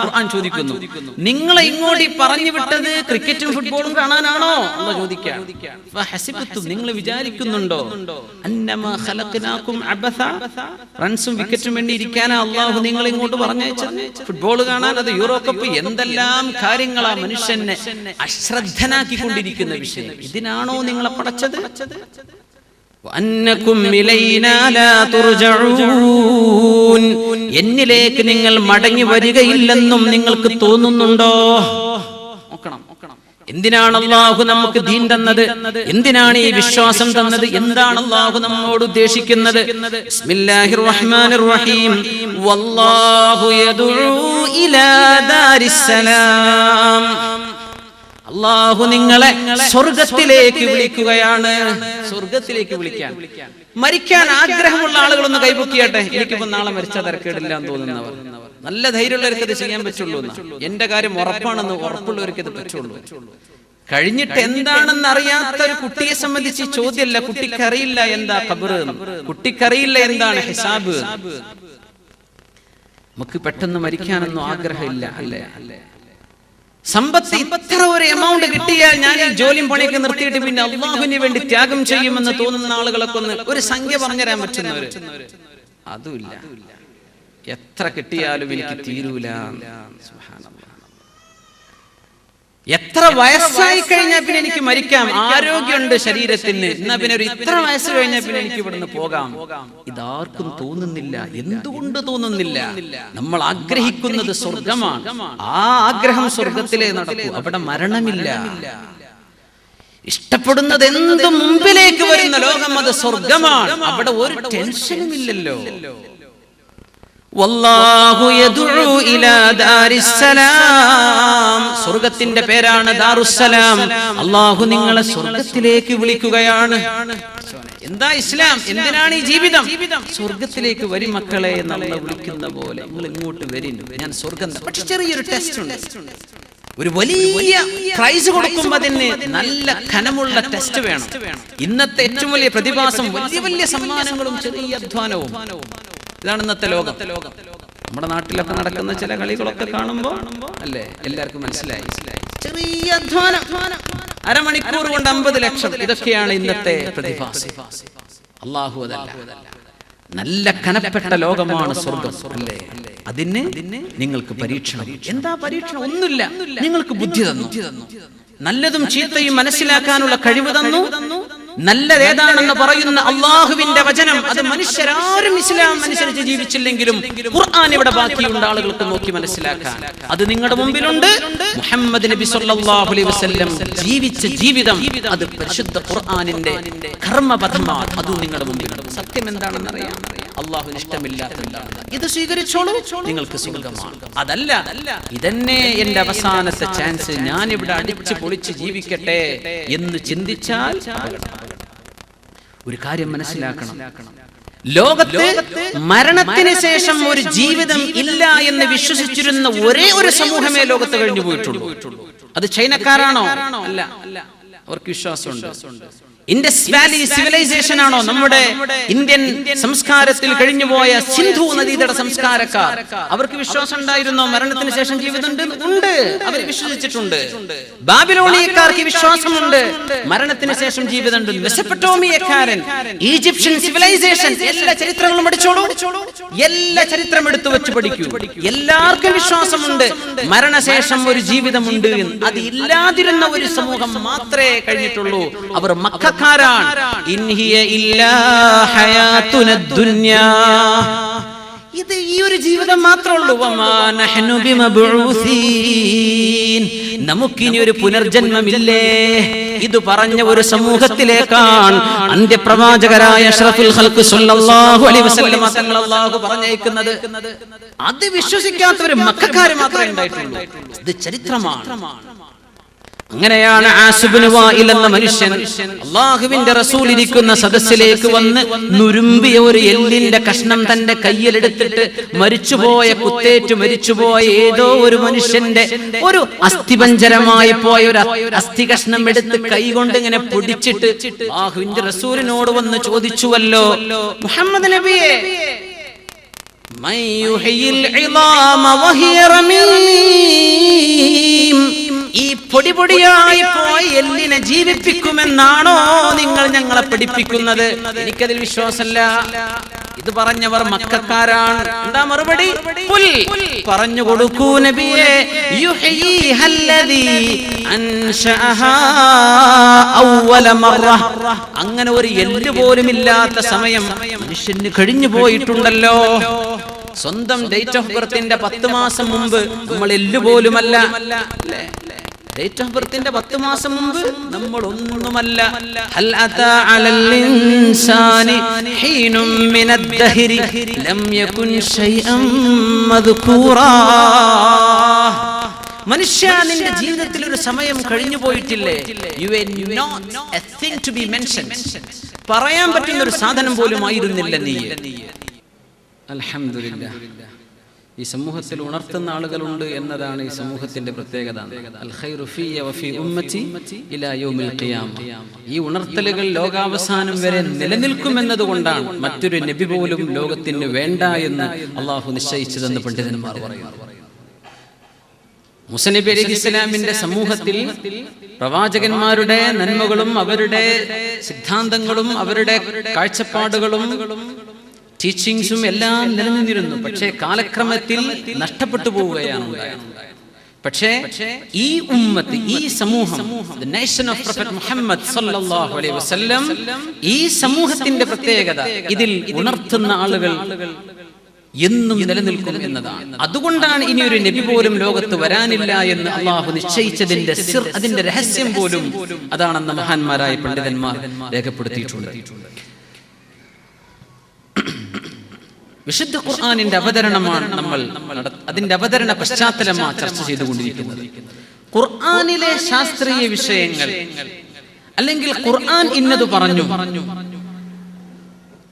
ഖുർആൻ ചോദിക്കുന്നു, നിങ്ങളെ ഇങ്ങോട്ട് പറഞ്ഞു വിട്ടത് ക്രിക്കറ്റും ഫുട്ബോളും കാണാനാണോ? അല്ലാഹു ചോദിക്കുകയാണ്. അഫഹസിബ്തും, നിങ്ങൾ വിചാരിക്കുന്നുണ്ടോ അന്നമാ ഖലഖനാകും അബഥാ, റൺസും വിക്കറ്റും വേണ്ടി ഇരിക്കാനാ അല്ലാഹു നിങ്ങൾ ഇങ്ങോട്ട് പറഞ്ഞയച്ചത്? ഫുട്ബോൾ കാണാൻ, അത് യൂറോ കപ്പ്, എന്തെല്ലാം കാര്യങ്ങളാ മനുഷ്യനെ അശ്രദ്ധനാക്കിക്കൊണ്ടിരിക്കുന്ന വിഷയം. ഇതിനാണോ നിങ്ങളെ പടച്ചത്? വഅന്നകും ഇലൈനാ ലാ തുർജഊൻ, എന്നിലേക്ക് നിങ്ങൾ മടങ്ങി വരികയില്ലെന്നും നിങ്ങൾക്ക് തോന്നുന്നുണ്ടോ? നോക്കണം. എന്തിനാണ് അല്ലാഹു നമുക്ക് ദീൻ തന്നത്? എന്തിനാണ് ഈ വിശ്വാസം തന്നത്? എന്താണ് അല്ലാഹു നമ്മോട് ഉദ്ദേശിക്കുന്നത്? ബിസ്മില്ലാഹിർ റഹ്മാനിർ റഹീം. വല്ലാഹു യദ്ഉ ഇലാ ദാരിസ്സലാം, അല്ലാഹു നിങ്ങളെ സ്വർഗ്ഗത്തിലേക്ക് വിളിക്കുകയാണ്. സ്വർഗ്ഗത്തിലേക്ക് വിളിക്കാൻ. മരിക്കാൻ ആഗ്രഹമുള്ള ആളുകളൊന്ന് കൈപൊക്കിയാട്ടെ. എനിക്കിപ്പോ നാളെ മരിച്ചാൽ തിരക്കേടില്ല എന്ന് തോന്നുന്നവർ, നല്ല ധൈര്യമുള്ളവർക്ക് ഇത് ചെയ്യാൻ പറ്റുള്ളൂ. എന്റെ കാര്യം ഉറപ്പാണെന്ന് ഉറപ്പുള്ളവർക്ക് ഇത് പറ്റുള്ളൂ. കഴിഞ്ഞിട്ട് എന്താണെന്ന് അറിയാത്ത ഒരു കുട്ടിയെ സംബന്ധിച്ച് ചോദ്യമല്ല. കുട്ടിക്കറിയില്ല എന്താ ഖബർ, കുട്ടിക്കറിയില്ല എന്താണ് ഹിസാബ്. നമുക്ക് പെട്ടെന്ന് മരിക്കാനൊന്നും ആഗ്രഹമില്ല, അല്ലേ? സമ്പത്ത് ഇത്ര ഒരു എമൗണ്ട് കിട്ടിയാൽ ഞാൻ ഈ ജോലിയും പണിയൊക്കെ നിർത്തിയിട്ട് പിന്നെ അല്ലാഹുവിന് വേണ്ടി ത്യാഗം ചെയ്യുമെന്ന് തോന്നുന്ന ആളുകളൊക്കെ ഒന്ന് ഒരു സംഖ്യ പറഞ്ഞുതരാൻ പറ്റുന്നവര്? അതുമില്ല. എത്ര കിട്ടിയാലും എനിക്ക് തീരൂല. എത്ര വയസ്സായി കഴിഞ്ഞാൽ പിന്നെ എനിക്ക് മരിക്കാം, ആരോഗ്യമുണ്ട് ശരീരത്തിന്, എന്നാ പിന്നെ ഒരു ഇത്ര വയസ്സ് കഴിഞ്ഞാൽ പിന്നെ എനിക്ക് ഇവിടുന്ന് പോകാം. ഇതാർക്കും തോന്നുന്നില്ല. എന്തുകൊണ്ട് തോന്നുന്നില്ല? നമ്മൾ ആഗ്രഹിക്കുന്നത് സ്വർഗമാണ്. ആ ആഗ്രഹം സ്വർഗത്തിലേ നടക്കൂ. അവിടെ മരണമില്ല. ഇഷ്ടപ്പെടുന്നത് എന്തും മുമ്പിലേക്ക് വരുന്ന ലോകം, അത് സ്വർഗമാണ്. അവിടെ ഒരു ടെൻഷനും ഇല്ലല്ലോ. വല്ലാഹു യദ്ഉ ഇലാ ദാരിസ്സലാം, സ്വർഗ്ഗത്തിന്റെ പേരാണ് ദാറുസ്സലാം. അല്ലാഹു നിങ്ങളെ സ്വർഗ്ഗത്തിലേക്ക് വിളിക്കുകയാണ്. എന്താ ഇസ്ലാം? എന്തിനാണ് ഈ ജീവിതം? സ്വർഗ്ഗത്തിലേക്ക് വരും മക്കളെ നമ്മളെ വിളിക്കുന്ന പോലെ നിങ്ങൾ ഇങ്ങോട്ട് വരും, ഞാൻ സ്വർഗ്ഗം. പക്ഷെ ചെറിയൊരു ടെസ്റ്റ് ഉണ്ട്. ഒരു വലിയ പ്രൈസ് കൊടുക്കുമ്പോൾ അതിന് നല്ല ഘനമുള്ള ടെസ്റ്റ് വേണം. ഇന്നത്തെ ഏറ്റവും വലിയ പ്രതിഭാസം വലിയ വലിയ സമ്മാനങ്ങളും ചെറിയ അധ്വാനവും. ഇതാണ് ഇന്നത്തെ ലോകം. നമ്മുടെ നാട്ടിലൊക്കെ നടക്കുന്ന ചില കളികളൊക്കെ കാണുമ്പോൾ അല്ലേ എല്ലാവർക്കും മനസ്സിലായി. ചെറിയ അധ്വാനം, അരമണിക്കൂർ കൊണ്ട് 50 ലക്ഷം, ഇതൊക്കെയാണ് ഇന്നത്തെ പ്രതിഭാസം. അല്ലാഹു അതല്ല. നല്ല കനപ്പെട്ട ലോകമാണ് സ്വർഗം, അല്ലേ? അതിന് നിങ്ങൾക്ക് പരീക്ഷണം. എന്താ പരീക്ഷണം? ഒന്നുമില്ല. നിങ്ങൾക്ക് ബുദ്ധി തന്നു, നല്ലതും ചീത്തയും മനസ്സിലാക്കാനുള്ള കഴിവ് തന്നു. നല്ലതേതാണെന്ന് പറയുന്ന അള്ളാഹുവിന്റെ വചനം, അത് മനുഷ്യരാരും ഇസ്ലാം അനുസരിച്ച് ജീവിച്ചില്ലെങ്കിലും ഖുർആൻ ഇവിടെ ബാക്കിയുണ്ട് ആളുകൾക്ക് നോക്കി മനസ്സിലാക്കാൻ. അത് നിങ്ങളുടെ മുമ്പിലുണ്ട്. മുഹമ്മദ് നബി സല്ലല്ലാഹു അലൈഹി വസല്ലം ജീവിച്ച ജീവിതം, അത് പരിശുദ്ധ ഖുർആനിന്റെ കർമ്മപഥമാണ്. അത് നിങ്ങളുടെ മുമ്പിലുണ്ട്. സത്യം എന്താണെന്ന് അറിയാം. അള്ളാഹുവിന് ഇഷ്ടമില്ലാത്തതാണ്. ഇത് സ്വീകരിച്ചോളൂ, നിങ്ങൾക്ക് സുഖമാണ്. അതല്ല, ഇതന്നെ എന്റെ അവസാനത്തെ ചാൻസ്, ഞാൻ ഇവിടെ അടിച്ച് പൊളിച്ച് ജീവിക്കട്ടെ എന്ന് ചിന്തിച്ചാൽ ഒരു കാര്യം മനസ്സിലാക്കണം. ലോകത്ത് മരണത്തിന് ശേഷം ഒരു ജീവിതം ഇല്ല എന്ന് വിശ്വസിച്ചിരുന്ന ഒരേ ഒരു സമൂഹമേ ലോകത്ത് കഴിഞ്ഞു പോയിട്ടുള്ളൂ. അത് ചൈനക്കാരാണോ? അല്ല, അവർക്ക് വിശ്വാസമുണ്ട്. ഇൻഡസ് വാലി സിവിലൈസേഷൻ ആണോ? നമ്മുടെ ഇന്ത്യൻ സംസ്കാരത്തിൽ കഴിഞ്ഞുപോയ സിന്ധു നദീതട സംസ്കാരക്കാർ, അവർക്ക് വിശ്വാസം ഉണ്ടായിരുന്നോ മരണത്തിന് ശേഷം ജീവിതമുണ്ട്? ഉണ്ട്, അവർ വിശ്വസിച്ചിട്ടുണ്ട്. ബാബിലോണിയക്കാർക്ക് വിശ്വാസമുണ്ട്, മരണത്തിന് ശേഷം ജീവിതമുണ്ട്. മെസപ്പൊട്ടോമിയക്കാരൻ, ഈജിപ്ഷ്യൻ സിവിലൈസേഷൻ, എല്ലാ ചരിത്രങ്ങളും പഠിച്ചു പഠിച്ചോളൂ, എല്ലാ ചരിത്രം എടുത്തു വെച്ച് പഠിക്കൂ. എല്ലാവർക്കും വിശ്വാസമുണ്ട് മരണശേഷം ഒരു ജീവിതമുണ്ട് എന്ന്. അത് ഇല്ലാതിരുന്ന ഒരു സമൂഹം മാത്രമേ കഴിഞ്ഞിട്ടുള്ളൂ, അവർ മക്കക്കാരാണ്. ഇൻ ഹിയ ഇല്ലാ ഹയാതുനദ് ദുനിയാ, ഇത് ഈ ഒരു ജീവിതം മാത്രമേ ഉള്ളൂ. വമാ നഹ്നു ബിമബ്ഊസീൻ, നമുക്കിനി ഒരു പുനർജന്മമില്ലേ. ഇത് പറഞ്ഞ ഒരു സമൂഹത്തിലേക്കാണ് അന്ത്യപ്രവാചകരായ അഷ്റഫുൽ ഖൽഖ് സ്വല്ലല്ലാഹു അലൈഹി വസല്ലം തങ്ങൾ അല്ലാഹു പറഞ്ഞേക്കുന്നത്. അത് വിശ്വസിക്കാത്തവർ മക്കക്കാരെ മാത്രമേ ഉണ്ടായിട്ടുള്ളൂ. ഇത് ചരിത്രമാണ്. അങ്ങനെയാണ് ആസിബ് ഇബ്നു വാഇൽ എന്ന മനുഷ്യൻ അല്ലാഹുവിന്റെ റസൂൽ ഇരിക്കുന്ന സദസ്സിലേക്ക് വന്ന് നുരുമ്പിയ ഒരു എല്ലിന്റെ കഷ്ണം തന്റെ കയ്യിലെടുത്തിട്ട് മരിച്ചുപോയ, കുത്തേറ്റ് മരിച്ചുപോയ ഏതോ ഒരു മനുഷ്യന്റെ ഒരു അസ്ഥിപഞ്ജരമായി പോയ ഒരു അസ്ഥി കഷ്ണം എടുത്ത് കൈകൊണ്ട് ഇങ്ങനെ പൊടിച്ചിട്ട് അല്ലാഹുവിന്റെ റസൂലിനോട് വന്ന് ചോദിച്ചുവല്ലോ, മുഹമ്മദ് നബിയെ, മൻ യുഹ്യിൽ ഇളാമ വഹിയ റമീം, ഈ പൊടിപൊടിയായി പോയി എല്ലിനെ ജീവിപ്പിക്കുമെന്നാണോ നിങ്ങൾ ഞങ്ങളെ പഠിപ്പിക്കുന്നത്? എനിക്കതിൽ വിശ്വാസമല്ല. ഇത് പറഞ്ഞവർ മക്കക്കാരാണ്. എന്താ മറുപടി? പറഞ്ഞു കൊടുക്കൂ നബിയേ, യുഹ്യീഹല്ലദീ അൻശഅഹാ അവ്വല മറ, അങ്ങനെ ഒരു എല്ല് പോലും ഇല്ലാത്ത സമയം മനുഷ്യന് കഴിഞ്ഞു പോയിട്ടുണ്ടല്ലോ. സ്വന്തം ഡേറ്റ് ഓഫ് ബർത്തിന്റെ 10 മാസം മുമ്പ് നമ്മൾ എല്ല് പോലുമല്ല. ഡേറ്റ് ഓഫ് ബർത്തിന്റെ 10 മാസം മുമ്പ് നമ്മൾ ഒന്നുമല്ല. ഹൽ അതാ അലൽ ഇൻസാനി ഹീനും മിനദ് ദഹരി ലം യകുൻ ശൈഅൻ മദ്കൂറാ, മനുഷ്യ നിന്റെ ജീവിതത്തിൽ ഒരു സമയം കഴിഞ്ഞു പോയിട്ടില്ലേ? You are not a thing to be mentioned, പറയാൻ പറ്റുന്ന ഒരു സാധനം പോലും ആയിരുന്നില്ല നീ. അൽഹംദുലില്ലാഹ്, ഈ സമൂഹത്തിൽ ഉണർത്തുന്ന ആളുകളുണ്ട് എന്നതാണ് ഈ സമൂഹത്തിന്റെ പ്രത്യേകത. അൽ ഖൈറു ഫിയ വഫി ഉമ്മതി ഇലാ യൗമിൽ ഖിയാമ, ഈ ഉണർത്തലുകൾ ലോകാവസാനം വരെ നിലനിൽക്കുമെന്നതുകൊണ്ടാണ് മറ്റൊരു നബി പോലും ലോകത്തിന് വേണ്ട എന്ന് അള്ളാഹു നിശ്ചയിച്ചതെന്ന് പണ്ഡിതന്മാർ പറയുന്നു. മൂസ നബി അലൈഹിസ്സലാമിന്റെ സമൂഹത്തിൽ പ്രവാചകന്മാരുടെ നന്മകളും അവരുടെ സിദ്ധാന്തങ്ങളും അവരുടെ കാഴ്ചപ്പാടുകളും ടീച്ചിങ്സും എല്ലാം നിലനിന്നിരുന്നു. പക്ഷേ കാലക്രമത്തിൽ നഷ്ടപ്പെട്ടു പോവുകയാണ് ഉണ്ടായത്. പക്ഷേ ഈ ഉമ്മത്ത്, ഈ സമൂഹം, the nation of Prophet Muhammad sallallahu alaihi wasallam, ഈ സമൂഹത്തിന്റെ പ്രത്യേകത ഇതിൽ ഉണർത്തുന്ന ആളുകൾ എന്നും നിലനിൽക്കും എന്നതാണ്. അതുകൊണ്ടാണ് ഇനി ഒരു നബി പോലും ലോകത്ത് വരാനില്ല എന്ന് അള്ളാഹു നിശ്ചയിച്ചതിന്റെ സിർ, അതിന്റെ രഹസ്യം പോലും അതാണെന്ന് മഹാന്മാരായ പണ്ഡിതന്മാർ രേഖപ്പെടുത്തിയിട്ടുണ്ട്. വിശുദ്ധ ഖുർആനിന്റെ അവതരണമാണ് നമ്മൾ അതിന്റെ അവതരണ പശ്ചാത്തലമാണ് ചർച്ച ചെയ്തുകൊണ്ടിരിക്കുന്നത്. ഖുർആനിലെ ശാസ്ത്രീയ വിഷയങ്ങൾ, അല്ലെങ്കിൽ ഖുർആൻ ഇന്നത് പറഞ്ഞു,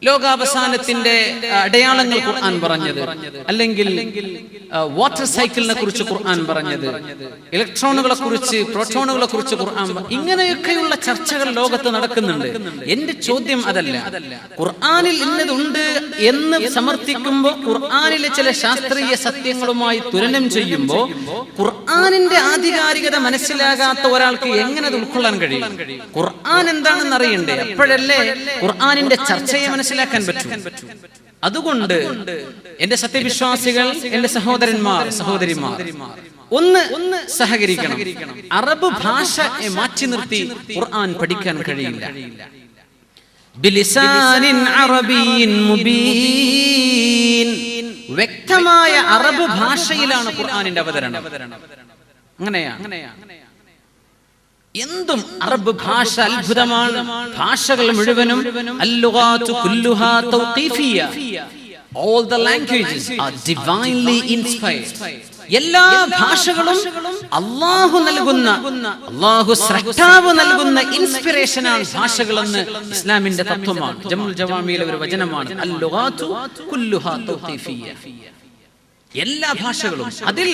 ലോകാവസാനത്തിന്റെ അടയാളങ്ങൾ ഖുർആൻ പറഞ്ഞത്, അല്ലെങ്കിൽ വാട്ടർ സൈക്കിളിനെ കുറിച്ച് ഖുർആൻ പറഞ്ഞത്, ഇലക്ട്രോണുകളെ കുറിച്ച്, പ്രോട്ടോണുകളെ കുറിച്ച് ഖുർആൻ, ഇങ്ങനെയൊക്കെയുള്ള ചർച്ചകൾ ലോകത്ത് നടക്കുന്നുണ്ട്. എന്റെ ചോദ്യം അതല്ല. ഖുർആനിൽ ഇന്നതുണ്ട് എന്ന് സമർത്ഥിക്കുമ്പോൾ ഖുർആനിലെ ചില ശാസ്ത്രീയ സത്യങ്ങളുമായി തുലനം ചെയ്യുമ്പോൾ ഖുർആനിന്റെ ആധികാരികത മനസ്സിലാകാത്ത ഒരാൾക്ക് എങ്ങനെ അത് ഉൾക്കൊള്ളാൻ കഴിയും? ഖുർആൻ എന്താണെന്ന് അറിയണ്ടേ? അപ്പോഴല്ലേ ഖുർആനിന്റെ ചർച്ചയെ മനസ്സിലാക്കാൻ പറ്റും. അതുകൊണ്ട് എന്റെ സത്യവിശ്വാസികൾ, എന്റെ സഹോദരന്മാർ, സഹോദരിമാർ, ഒന്ന് സഹകരിക്കണം. അറബ് ഭാഷയെ മാറ്റി നിർത്തി ഖുർആൻ പഠിക്കാൻ കഴിയില്ല. ബിലിസാനിൻ അറബിയ്യിൻ മുബീൻ, വ്യക്തമായ അറബ് ഭാഷയിലാണ് ഖുർആനിന്റെ അവതരണം. അങ്ങനെയാണ്. എന്തും അറബ് ഭാഷ അത്ഭുതമാണ്. ഭാഷകൾ മുഴുവനും അൽ-ലുഗാതു കുല്ലുഹാ തൗഖീഫിയ്യ, all the languages are divinely inspired. എല്ലാ ഭാഷകളും അല്ലാഹു നൽകുന്ന, അല്ലാഹു സ്രഷ്ടാവ് നൽകുന്ന ഇൻസ്പിറേഷനാണ് ഭാഷകളെന്ന് ഇസ്ലാമിന്റെ തത്വമാണ്. ജമുൽ ജവാമിയിലെ ഒരു വചനമാണ് അൽ-ലുഗാതു കുല്ലുഹാ തൗഖീഫിയ്യ. എല്ലാ ഭാഷകളും അതിൽ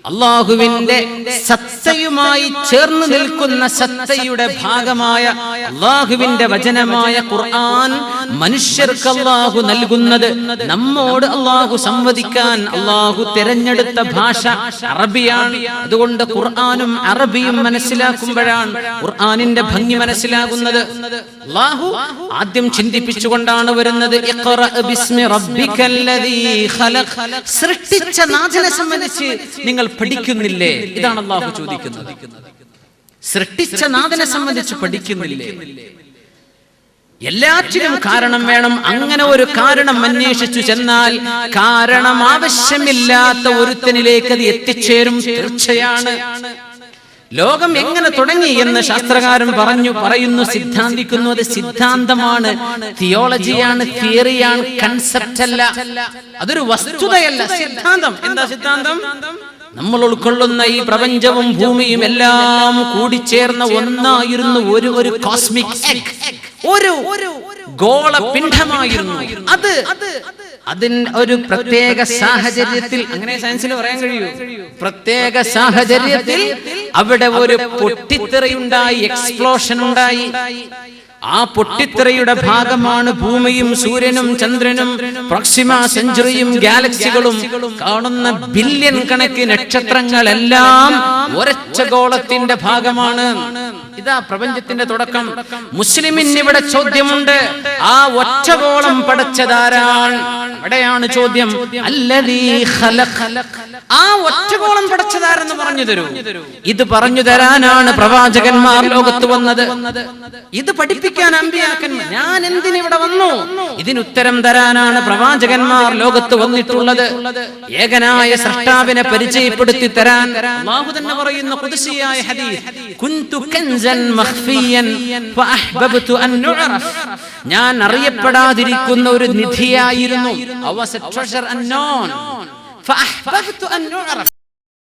അള്ളാഹുവിന്റെ സത്തയുമായി ചേർന്ന് നിൽക്കുന്ന സത്തയുടെ ഭാഗമായ അള്ളാഹുവിന്റെ വചനമായ ഖുർആൻ മനുഷ്യർക്ക് അള്ളാഹു നൽകുന്നത്, നമ്മോട് അള്ളാഹു സംവദിക്കാൻ അള്ളാഹു തിരഞ്ഞെടുത്ത ഭാഷ അറബിയാണ്. അതുകൊണ്ട് ഖുർആനും അറബിയും മനസ്സിലാക്കുമ്പോഴാണ് ഖുർആനിന്റെ ഭംഗി മനസ്സിലാകുന്നത്. അള്ളാഹു ആദ്യം ചിന്തിപ്പിച്ചുകൊണ്ടാണ് വരുന്നത്. ഇഖ്റ ബിസ്മി റബ്ബിക്കല്ലദീ ഖലഖ്. സൃഷ്ടിച്ച നാഥനെ സംബന്ധിച്ച് നിങ്ങൾ പഠിക്കുന്നില്ലേ? ഇതാണ് അള്ളാഹു ചോദിക്കുന്നത്. സൃഷ്ടിച്ച നാഥനെ സംബന്ധിച്ച് പഠിക്കുന്നില്ലേ? എല്ലാറ്റിനും കാരണം വേണം. അങ്ങനെ ഒരു കാരണം അന്വേഷിച്ചു ചെന്നാൽ കാരണം ആവശ്യമില്ലാത്ത ഒരുത്തനിലേക്ക് അത് എത്തിച്ചേരും, തീർച്ചയാണ്. ലോകം എങ്ങനെ തുടങ്ങി എന്ന് ശാസ്ത്രകാരൻ പറയുന്നു, സിദ്ധാന്തിക്കുന്നു. അത് സിദ്ധാന്തമാണ്, തിയോളജിയാണ്, തിയറിയാണ്, കൺസെപ്റ്റ് അല്ല. അതൊരു വസ്തുതയല്ല, സിദ്ധാന്തം. എന്താ സിദ്ധാന്തം? നമ്മൾ ഉൾക്കൊള്ളുന്ന ഈ പ്രപഞ്ചവും ഭൂമിയും എല്ലാം കൂടിച്ചേർന്ന ഒന്നായിരുന്നു ഒരു കോസ്മിക് എഗ്, ഒരു ഗോളപിണ്ഡമായിരുന്നു. അതിന് ഒരു പ്രത്യേക സാഹചര്യത്തിൽ, അങ്ങനെ സയൻസിൽ പറയാൻ കഴിയൂ, പ്രത്യേക സാഹചര്യത്തിൽ അവിടെ ഒരു പൊട്ടിത്തെറിയുണ്ടായി, എക്സ്പ്ലോഷൻ ഉണ്ടായി. ആ പൊട്ടിത്തെറിയുടെ ഭാഗമാണ് ഭൂമിയും സൂര്യനും ചന്ദ്രനും പ്രോക്സിമ സെഞ്ചുറിയും ഗാലക്സികളും കാണുന്ന ബില്യൺ കണക്കിന് നക്ഷത്രങ്ങളെല്ലാം ഒരൊറ്റ ഗോളത്തിന്റെ ഭാഗമാണ്. ഇതാ പ്രപഞ്ചത്തിന്റെ തുടക്കം. മുസ്ലിമിന് ഇവിടെ ചോദ്യമുണ്ട്, ആ ഒറ്റ ഗോളം പടച്ചതാരാണ്? അവിടെയാണ് ചോദ്യം. അല്ലദീ ഖലഖ. ആ ഒറ്റ ഗോളം പടച്ചതാരെന്ന് പറഞ്ഞു തരൂ. ഇത് പറഞ്ഞു തരാനാണ് പ്രവാചകന്മാർ ലോകത്ത് വന്നത്. ഇത് പഠിപ്പിക്കാൻ അമ്പിയാക്കന്മാർ. ഞാൻ എന്തിനിവിടെ വന്നു? ഇതിനുത്തരം തരാനാണ് പ്രവാചകന്മാർ ലോകത്ത് വന്നിട്ടുള്ളത്. ഏകനായ സ്രഷ്ടാവിനെ പരിചയപ്പെടുത്തി തരാൻ അല്ലാഹു തന്നെ പറയുന്ന ഖുദ്സിയായ ഹദീസ്, കുന്തു കൻസൻ മഖ്ഫിയൻ ഫഅഹ്ബബ്തു അൻ നുഅറഫ്. ഞാൻ അറിയപ്പെടാതിരിക്കുന്ന ഒരു നിധിയായിരുന്നു. I was a treasure unknown. فأحببت أن أعرف.